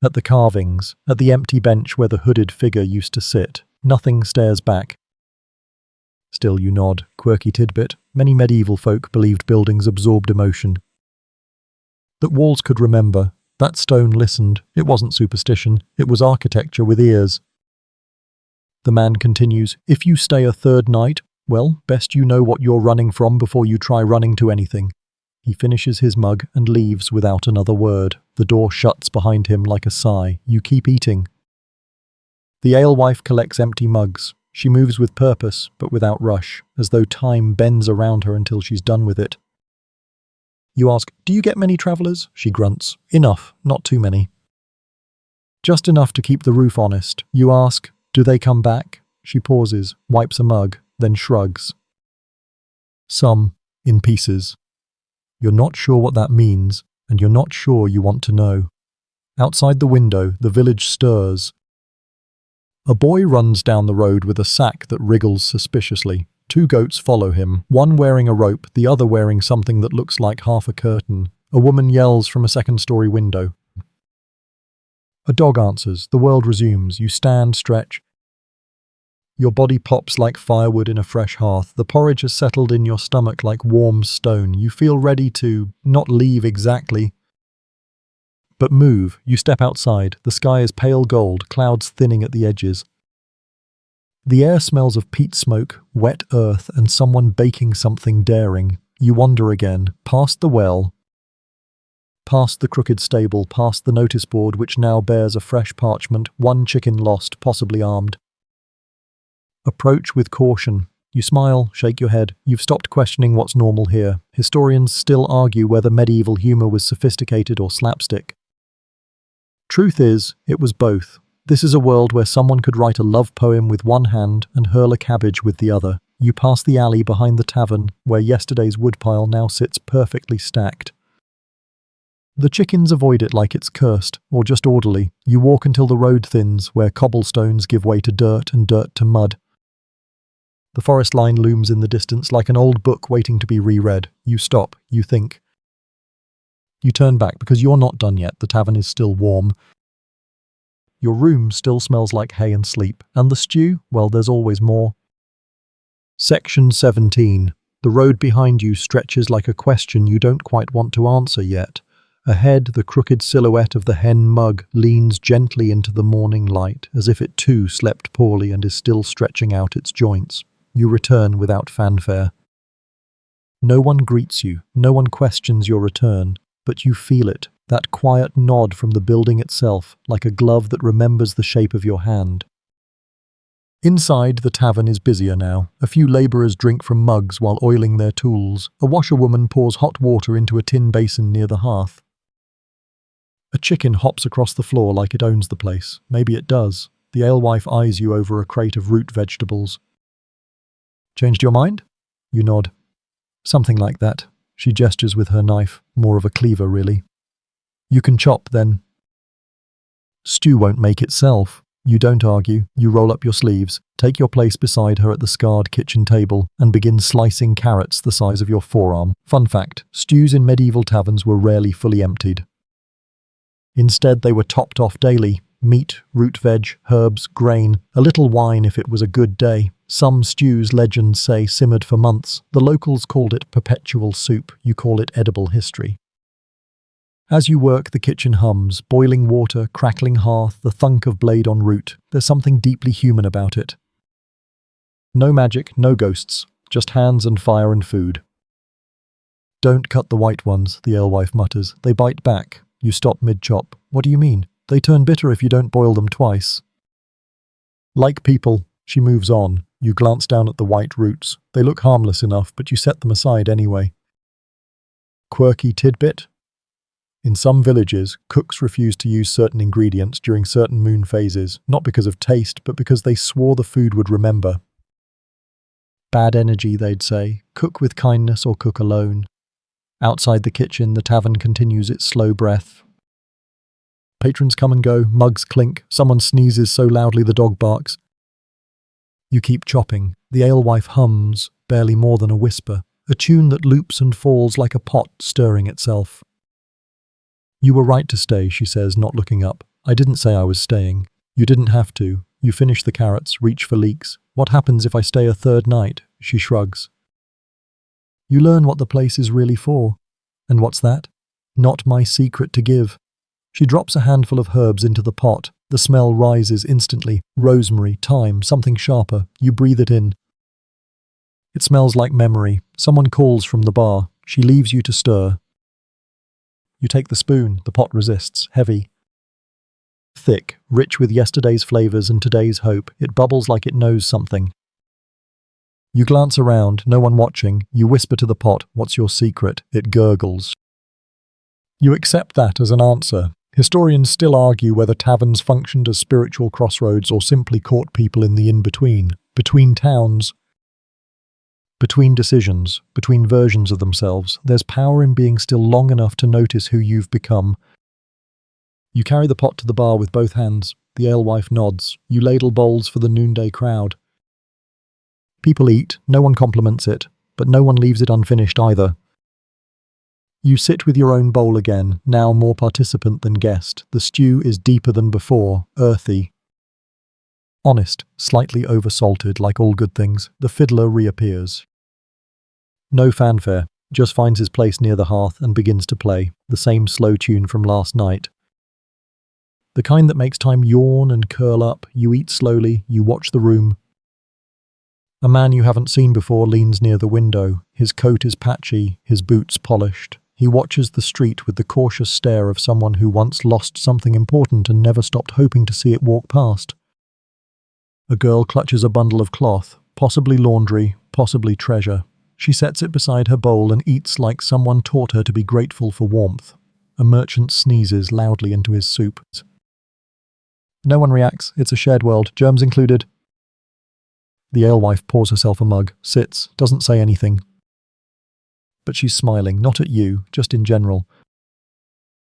At the carvings, at the empty bench where the hooded figure used to sit. Nothing stares back. Still you nod. Quirky tidbit. Many medieval folk believed buildings absorbed emotion. That walls could remember. That stone listened. It wasn't superstition. It was architecture with ears. The man continues, if you stay a third night, well, best you know what you're running from before you try running to anything. He finishes his mug and leaves without another word. The door shuts behind him like a sigh. You keep eating. The alewife collects empty mugs. She moves with purpose, but without rush, as though time bends around her until she's done with it. You ask, do you get many travellers? She grunts. Enough, not too many. Just enough to keep the roof honest. You ask, do they come back? She pauses, wipes a mug, then shrugs. Some, in pieces. You're not sure what that means, and you're not sure you want to know. Outside the window, the village stirs. A boy runs down the road with a sack that wriggles suspiciously. 2 goats follow him, one wearing a rope, the other wearing something that looks like half a curtain. A woman yells from a second-story window. A dog answers. The world resumes. You stand, stretch. Your body pops like firewood in a fresh hearth. The porridge has settled in your stomach like warm stone. You feel ready to not leave exactly, but move. You step outside. The sky is pale gold, clouds thinning at the edges. The air smells of peat smoke, wet earth, and someone baking something daring. You wander again, past the well, past the crooked stable, past the notice board which now bears a fresh parchment, 1 chicken lost, possibly armed. Approach with caution. You smile, shake your head. You've stopped questioning what's normal here. Historians still argue whether medieval humour was sophisticated or slapstick. Truth is, it was both. This is a world where someone could write a love poem with one hand and hurl a cabbage with the other. You pass the alley behind the tavern, where yesterday's woodpile now sits perfectly stacked. The chickens avoid it like it's cursed, or just orderly. You walk until the road thins, where cobblestones give way to dirt and dirt to mud. The forest line looms in the distance like an old book waiting to be reread. You stop, you think. You turn back because you're not done yet. The tavern is still warm. Your room still smells like hay and sleep. And the stew? Well, there's always more. Section 17. The road behind you stretches like a question you don't quite want to answer yet. Ahead, the crooked silhouette of the hen mug leans gently into the morning light, as if it too slept poorly and is still stretching out its joints. You return without fanfare. No one greets you, no one questions your return, but you feel it, that quiet nod from the building itself, like a glove that remembers the shape of your hand. Inside, the tavern is busier now. A few labourers drink from mugs while oiling their tools. A washerwoman pours hot water into a tin basin near the hearth. A chicken hops across the floor like it owns the place. Maybe it does. The alewife eyes you over a crate of root vegetables. Changed your mind? You nod. Something like that. She gestures with her knife, more of a cleaver, really. You can chop, then. Stew won't make itself. You don't argue. You roll up your sleeves, take your place beside her at the scarred kitchen table, and begin slicing carrots the size of your forearm. Fun fact, stews in medieval taverns were rarely fully emptied. Instead, they were topped off daily. Meat, root veg, herbs, grain, a little wine if it was a good day. Some stews, legends say, simmered for months. The locals called it perpetual soup. You call it edible history. As you work, the kitchen hums, boiling water, crackling hearth, the thunk of blade on root. There's something deeply human about it. No magic, no ghosts, just hands and fire and food. Don't cut the white ones, the alewife mutters. They bite back. You stop mid-chop. What do you mean? They turn bitter if you don't boil them twice. Like people, she moves on. You glance down at the white roots. They look harmless enough, but you set them aside anyway. Quirky tidbit? In some villages, cooks refused to use certain ingredients during certain moon phases, not because of taste, but because they swore the food would remember. Bad energy, they'd say. Cook with kindness or cook alone. Outside the kitchen, the tavern continues its slow breath. Patrons come and go, mugs clink, someone sneezes so loudly the dog barks. You keep chopping. The alewife hums, barely more than a whisper, a tune that loops and falls like a pot stirring itself. You were right to stay, she says, not looking up. I didn't say I was staying. You didn't have to. You finish the carrots, reach for leeks. What happens if I stay a third night? She shrugs. You learn what the place is really for. And what's that? Not my secret to give. She drops a handful of herbs into the pot. The smell rises instantly. Rosemary, thyme, something sharper. You breathe it in. It smells like memory. Someone calls from the bar. She leaves you to stir. You take the spoon. The pot resists. Heavy. Thick, rich with yesterday's flavours and today's hope. It bubbles like it knows something. You glance around, no one watching. You whisper to the pot, "What's your secret?" It gurgles. You accept that as an answer. Historians still argue whether taverns functioned as spiritual crossroads or simply caught people in the in-between, between towns, between decisions, between versions of themselves. There's power in being still long enough to notice who you've become. You carry the pot to the bar with both hands. The alewife nods. You ladle bowls for the noonday crowd. People eat, no one compliments it, but no one leaves it unfinished either. You sit with your own bowl again, now more participant than guest. The stew is deeper than before, earthy. Honest, slightly oversalted, like all good things. The fiddler reappears. No fanfare, just finds his place near the hearth and begins to play, the same slow tune from last night. The kind that makes time yawn and curl up. You eat slowly, you watch the room. A man you haven't seen before leans near the window. His coat is patchy, his boots polished. He watches the street with the cautious stare of someone who once lost something important and never stopped hoping to see it walk past. A girl clutches a bundle of cloth, possibly laundry, possibly treasure. She sets it beside her bowl and eats like someone taught her to be grateful for warmth. A merchant sneezes loudly into his soup. No one reacts. It's a shared world, germs included. The alewife pours herself a mug, sits, doesn't say anything. But she's smiling, not at you, just in general.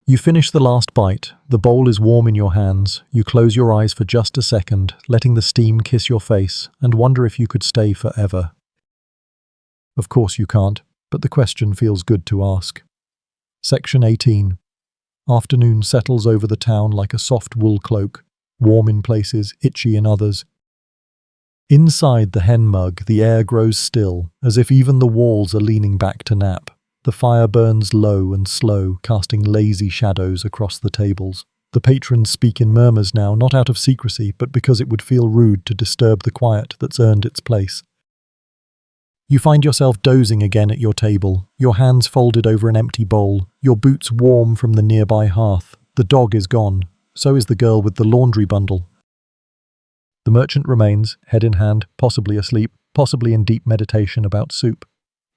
You finish the last bite. The bowl is warm in your hands. You close your eyes for just a second, letting the steam kiss your face, and wonder if you could stay forever. Of course you can't, but the question feels good to ask. Section 18. Afternoon settles over the town like a soft wool cloak, warm in places, itchy in others. Inside the hen mug, the air grows still, as if even the walls are leaning back to nap. The fire burns low and slow, casting lazy shadows across the tables. The patrons speak in murmurs now, not out of secrecy, but because it would feel rude to disturb the quiet that's earned its place. You find yourself dozing again at your table, your hands folded over an empty bowl, your boots warm from the nearby hearth. The dog is gone. So is the girl with the laundry bundle. The merchant remains, head in hand, possibly asleep, possibly in deep meditation about soup.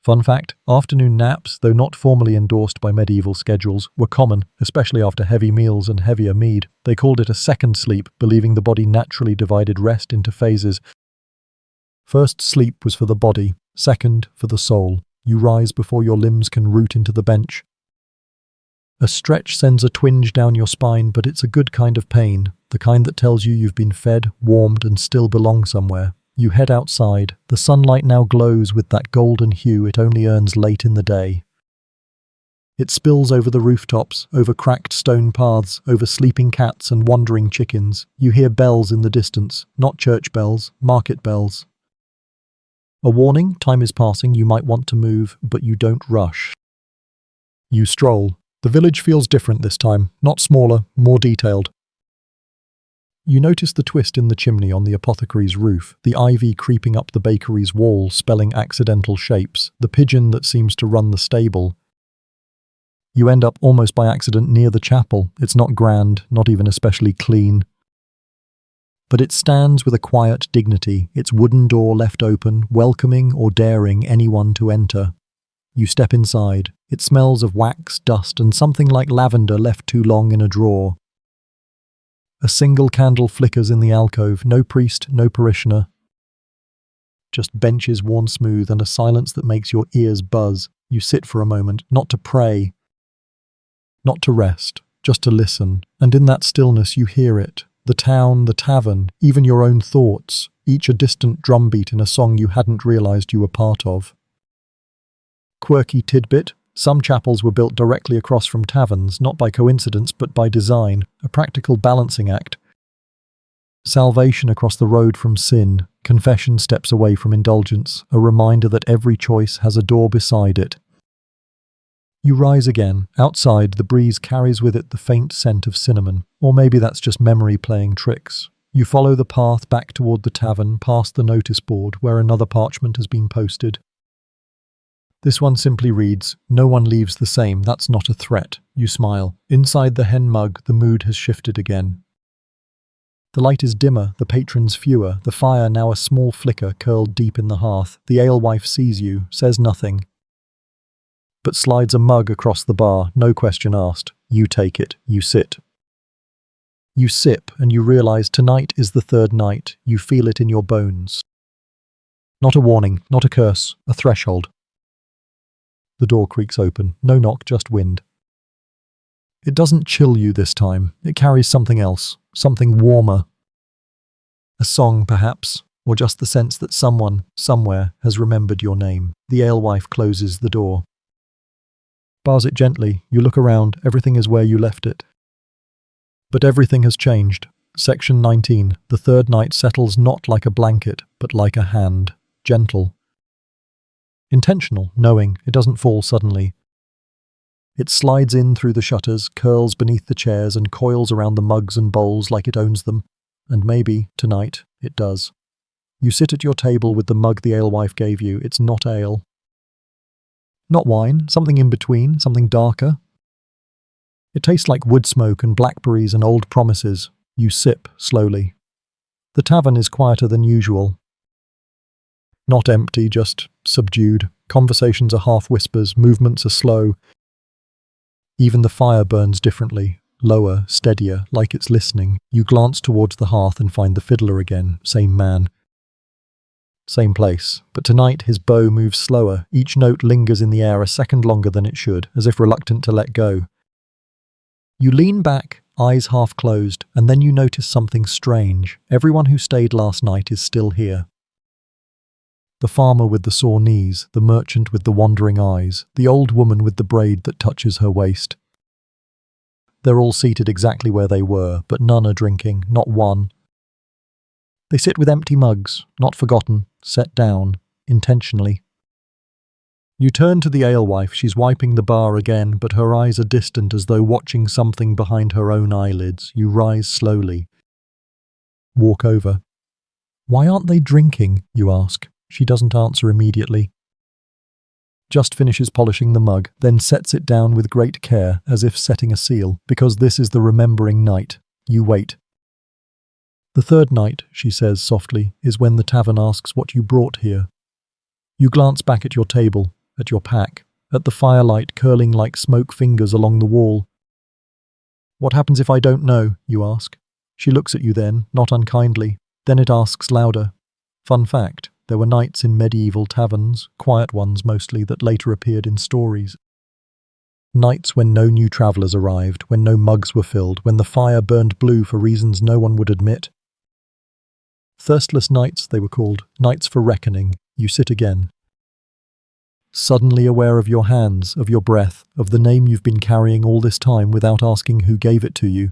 Fun fact, afternoon naps, though not formally endorsed by medieval schedules, were common, especially after heavy meals and heavier mead. They called it a second sleep, believing the body naturally divided rest into phases. First sleep was for the body, second for the soul. You rise before your limbs can root into the bench. A stretch sends a twinge down your spine, but it's a good kind of pain, the kind that tells you you've been fed, warmed, and still belong somewhere. You head outside. The sunlight now glows with that golden hue it only earns late in the day. It spills over the rooftops, over cracked stone paths, over sleeping cats and wandering chickens. You hear bells in the distance, not church bells, market bells. A warning, time is passing, you might want to move, but you don't rush. You stroll. The village feels different this time, not smaller, more detailed. You notice the twist in the chimney on the apothecary's roof, the ivy creeping up the bakery's wall, spelling accidental shapes, the pigeon that seems to run the stable. You end up almost by accident near the chapel. It's not grand, not even especially clean. But it stands with a quiet dignity, its wooden door left open, welcoming or daring anyone to enter. You step inside. It smells of wax, dust, and something like lavender left too long in a drawer. A single candle flickers in the alcove, no priest, no parishioner. Just benches worn smooth and a silence that makes your ears buzz. You sit for a moment, not to pray, not to rest, just to listen. And in that stillness you hear it. The town, the tavern, even your own thoughts, each a distant drumbeat in a song you hadn't realized you were part of. Quirky tidbit. Some chapels were built directly across from taverns, not by coincidence but by design, a practical balancing act. Salvation across the road from sin, confession steps away from indulgence, a reminder that every choice has a door beside it. You rise again. Outside, the breeze carries with it the faint scent of cinnamon, or maybe that's just memory playing tricks. You follow the path back toward the tavern, past the notice board where another parchment has been posted. This one simply reads, "No one leaves the same, that's not a threat." You smile. Inside the hen mug, the mood has shifted again. The light is dimmer, the patrons fewer, the fire now a small flicker curled deep in the hearth. The alewife sees you, says nothing, but slides a mug across the bar, no question asked. You take it, you sit. You sip and you realize tonight is the third night. You feel it in your bones. Not a warning, not a curse, a threshold. The door creaks open. No knock, just wind. It doesn't chill you this time. It carries something else, something warmer. A song, perhaps, or just the sense that someone, somewhere, has remembered your name. The alewife closes the door. Bars it gently. You look around. Everything is where you left it. But everything has changed. Section 19. The third night settles not like a blanket, but like a hand. Gentle. Intentional, knowing it doesn't fall suddenly. It slides in through the shutters, curls beneath the chairs, and coils around the mugs and bowls like it owns them. And maybe, tonight, it does. You sit at your table with the mug the alewife gave you. It's not ale. Not wine, something in between, something darker. It tastes like wood smoke and blackberries and old promises. You sip slowly. The tavern is quieter than usual. Not empty, just subdued. Conversations are half whispers, movements are slow. Even the fire burns differently, lower, steadier, like it's listening. You glance towards the hearth and find the fiddler again, same man. Same place, but tonight his bow moves slower. Each note lingers in the air a second longer than it should, as if reluctant to let go. You lean back, eyes half closed, and then you notice something strange. Everyone who stayed last night is still here. The farmer with the sore knees, the merchant with the wandering eyes, the old woman with the braid that touches her waist. They're all seated exactly where they were, but none are drinking, not one. They sit with empty mugs, not forgotten, set down, intentionally. You turn to the alewife. She's wiping the bar again, but her eyes are distant as though watching something behind her own eyelids. You rise slowly. Walk over. Why aren't they drinking? You ask. She doesn't answer immediately. Just finishes polishing the mug, then sets it down with great care, as if setting a seal, because this is the remembering night. You wait. The third night, she says softly, is when the tavern asks what you brought here. You glance back at your table, at your pack, at the firelight curling like smoke fingers along the wall. What happens if I don't know? You ask. She looks at you then, not unkindly. Then it asks louder. Fun fact. There were nights in medieval taverns, quiet ones mostly, that later appeared in stories. Nights when no new travellers arrived, when no mugs were filled, when the fire burned blue for reasons no one would admit. Thirstless nights, they were called, nights for reckoning. You sit again. Suddenly aware of your hands, of your breath, of the name you've been carrying all this time without asking who gave it to you.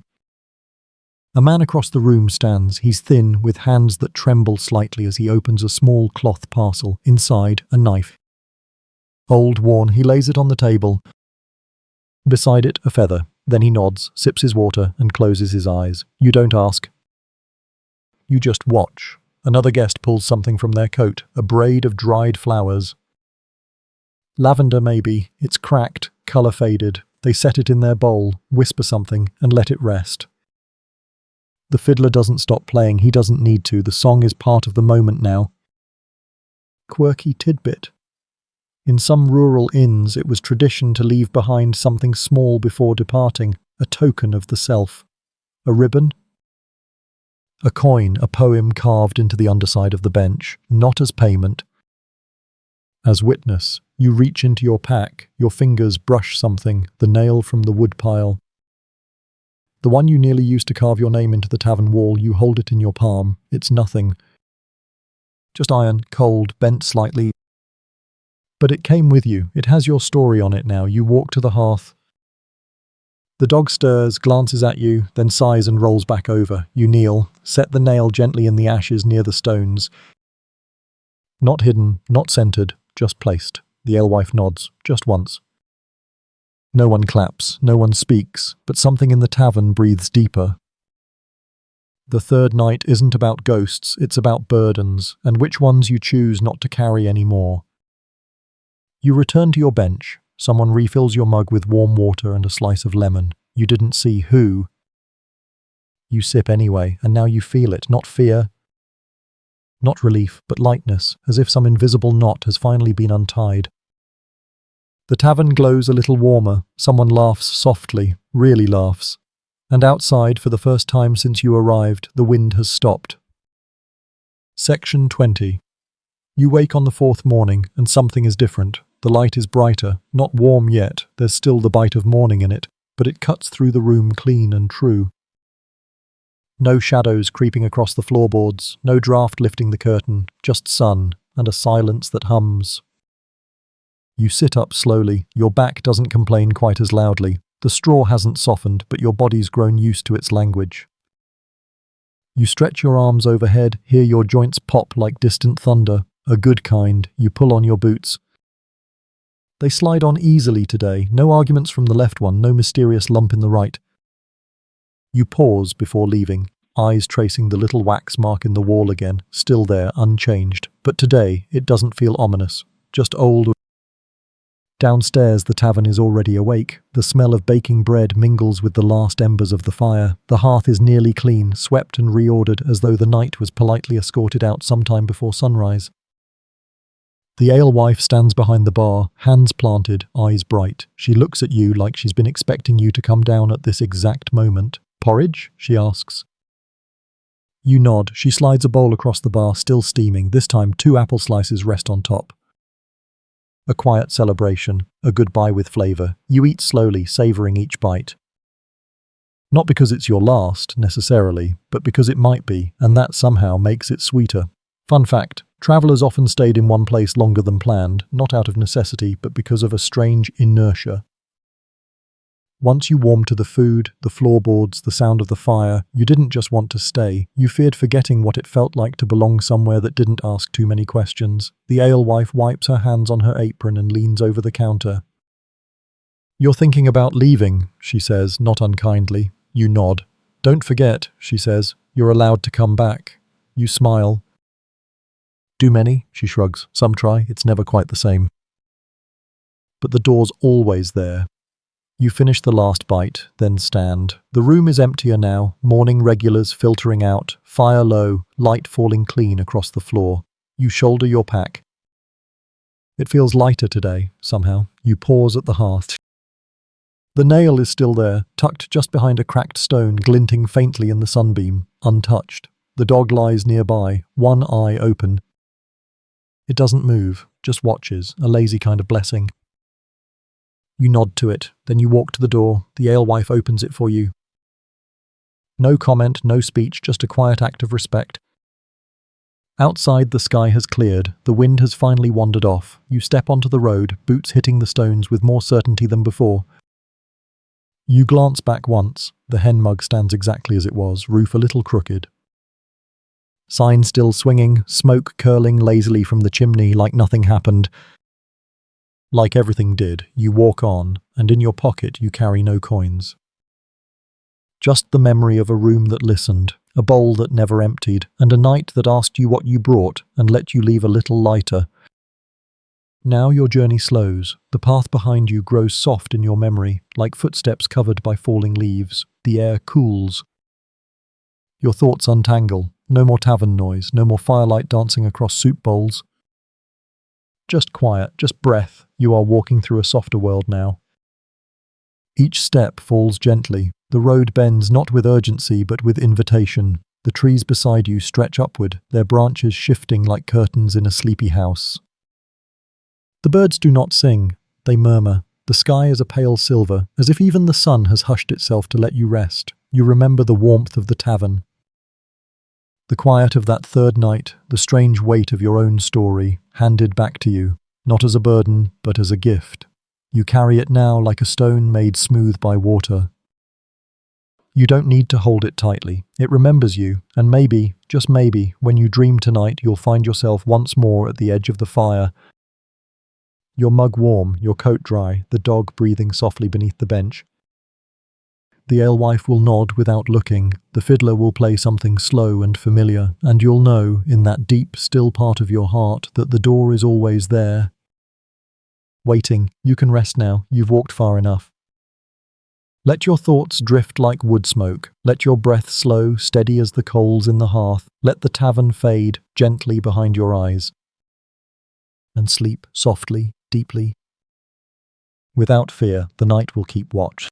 A man across the room stands. He's thin, with hands that tremble slightly as he opens a small cloth parcel. Inside, a knife. Old, worn, he lays it on the table. Beside it, a feather. Then he nods, sips his water, and closes his eyes. You don't ask. You just watch. Another guest pulls something from their coat, a braid of dried flowers. Lavender, maybe. It's cracked, colour faded. They set it in their bowl, whisper something, and let it rest. The fiddler doesn't stop playing. He doesn't need to. The song is part of the moment now. Quirky tidbit. In some rural inns, it was tradition to leave behind something small before departing, a token of the self. A ribbon? A coin, a poem carved into the underside of the bench, not as payment. As witness, you reach into your pack, your fingers brush something, the nail from the woodpile. The one you nearly used to carve your name into the tavern wall, you hold it in your palm. It's nothing. Just iron, cold, bent slightly. But it came with you. It has your story on it now. You walk to the hearth. The dog stirs, glances at you, then sighs and rolls back over. You kneel, set the nail gently in the ashes near the stones. Not hidden, not centered, just placed. The alewife nods, just once. No one claps, no one speaks, but something in the tavern breathes deeper. The third night isn't about ghosts, it's about burdens, and which ones you choose not to carry anymore. You return to your bench. Someone refills your mug with warm water and a slice of lemon. You didn't see who. You sip anyway, and now you feel it, not fear, not relief, but lightness, as if some invisible knot has finally been untied. The tavern glows a little warmer. Someone laughs softly, really laughs. And outside, for the first time since you arrived, the wind has stopped. Section 20. You wake on the fourth morning, and something is different. The light is brighter, not warm yet, there's still the bite of morning in it, but it cuts through the room clean and true. No shadows creeping across the floorboards, no draft lifting the curtain, just sun, and a silence that hums. You sit up slowly, your back doesn't complain quite as loudly. The straw hasn't softened, but your body's grown used to its language. You stretch your arms overhead, hear your joints pop like distant thunder, a good kind. You pull on your boots. They slide on easily today, no arguments from the left one, no mysterious lump in the right. You pause before leaving, eyes tracing the little wax mark in the wall again, still there, unchanged, but today it doesn't feel ominous, just old. Downstairs the tavern is already awake, the smell of baking bread mingles with the last embers of the fire, the hearth is nearly clean, swept and reordered as though the night was politely escorted out sometime before sunrise. The alewife stands behind the bar, hands planted, eyes bright. She looks at you like she's been expecting you to come down at this exact moment. "Porridge?" she asks. You nod. She slides a bowl across the bar, still steaming. This time 2 apple slices rest on top. A quiet celebration, a goodbye with flavour. You eat slowly, savouring each bite. Not because it's your last, necessarily, but because it might be, and that somehow makes it sweeter. Fun fact, travellers often stayed in one place longer than planned, not out of necessity, but because of a strange inertia. Once you warmed to the food, the floorboards, the sound of the fire, you didn't just want to stay. You feared forgetting what it felt like to belong somewhere that didn't ask too many questions. The alewife wipes her hands on her apron and leans over the counter. "You're thinking about leaving," she says, not unkindly. You nod. "Don't forget," she says, "you're allowed to come back." You smile. "Do many?" She shrugs. "Some try, it's never quite the same." But the door's always there. You finish the last bite, then stand. The room is emptier now, morning regulars filtering out, fire low, light falling clean across the floor. You shoulder your pack. It feels lighter today, somehow. You pause at the hearth. The nail is still there, tucked just behind a cracked stone, glinting faintly in the sunbeam, untouched. The dog lies nearby, one eye open. It doesn't move, just watches, a lazy kind of blessing. You nod to it, then you walk to the door. The alewife opens it for you. No comment, no speech, just a quiet act of respect. Outside, the sky has cleared. The wind has finally wandered off. You step onto the road, boots hitting the stones with more certainty than before. You glance back once. The hen mug stands exactly as it was, roof a little crooked. Sign still swinging, smoke curling lazily from the chimney like nothing happened. Like everything did, you walk on, and in your pocket you carry no coins. Just the memory of a room that listened, a bowl that never emptied, and a night that asked you what you brought and let you leave a little lighter. Now your journey slows. The path behind you grows soft in your memory, like footsteps covered by falling leaves. The air cools. Your thoughts untangle. No more tavern noise, no more firelight dancing across soup bowls. Just quiet, just breath. You are walking through a softer world now. Each step falls gently. The road bends not with urgency but with invitation. The trees beside you stretch upward, their branches shifting like curtains in a sleepy house. The birds do not sing, they murmur. The sky is a pale silver, as if even the sun has hushed itself to let you rest. You remember the warmth of the tavern. The quiet of that third night, the strange weight of your own story, handed back to you, not as a burden, but as a gift. You carry it now like a stone made smooth by water. You don't need to hold it tightly. It remembers you, and maybe, just maybe, when you dream tonight, you'll find yourself once more at the edge of the fire. Your mug warm, your coat dry, the dog breathing softly beneath the bench. The alewife will nod without looking, the fiddler will play something slow and familiar, and you'll know, in that deep, still part of your heart, that the door is always there. Waiting, you can rest now, you've walked far enough. Let your thoughts drift like wood smoke, let your breath slow, steady as the coals in the hearth, let the tavern fade gently behind your eyes. And sleep softly, deeply. Without fear, the night will keep watch.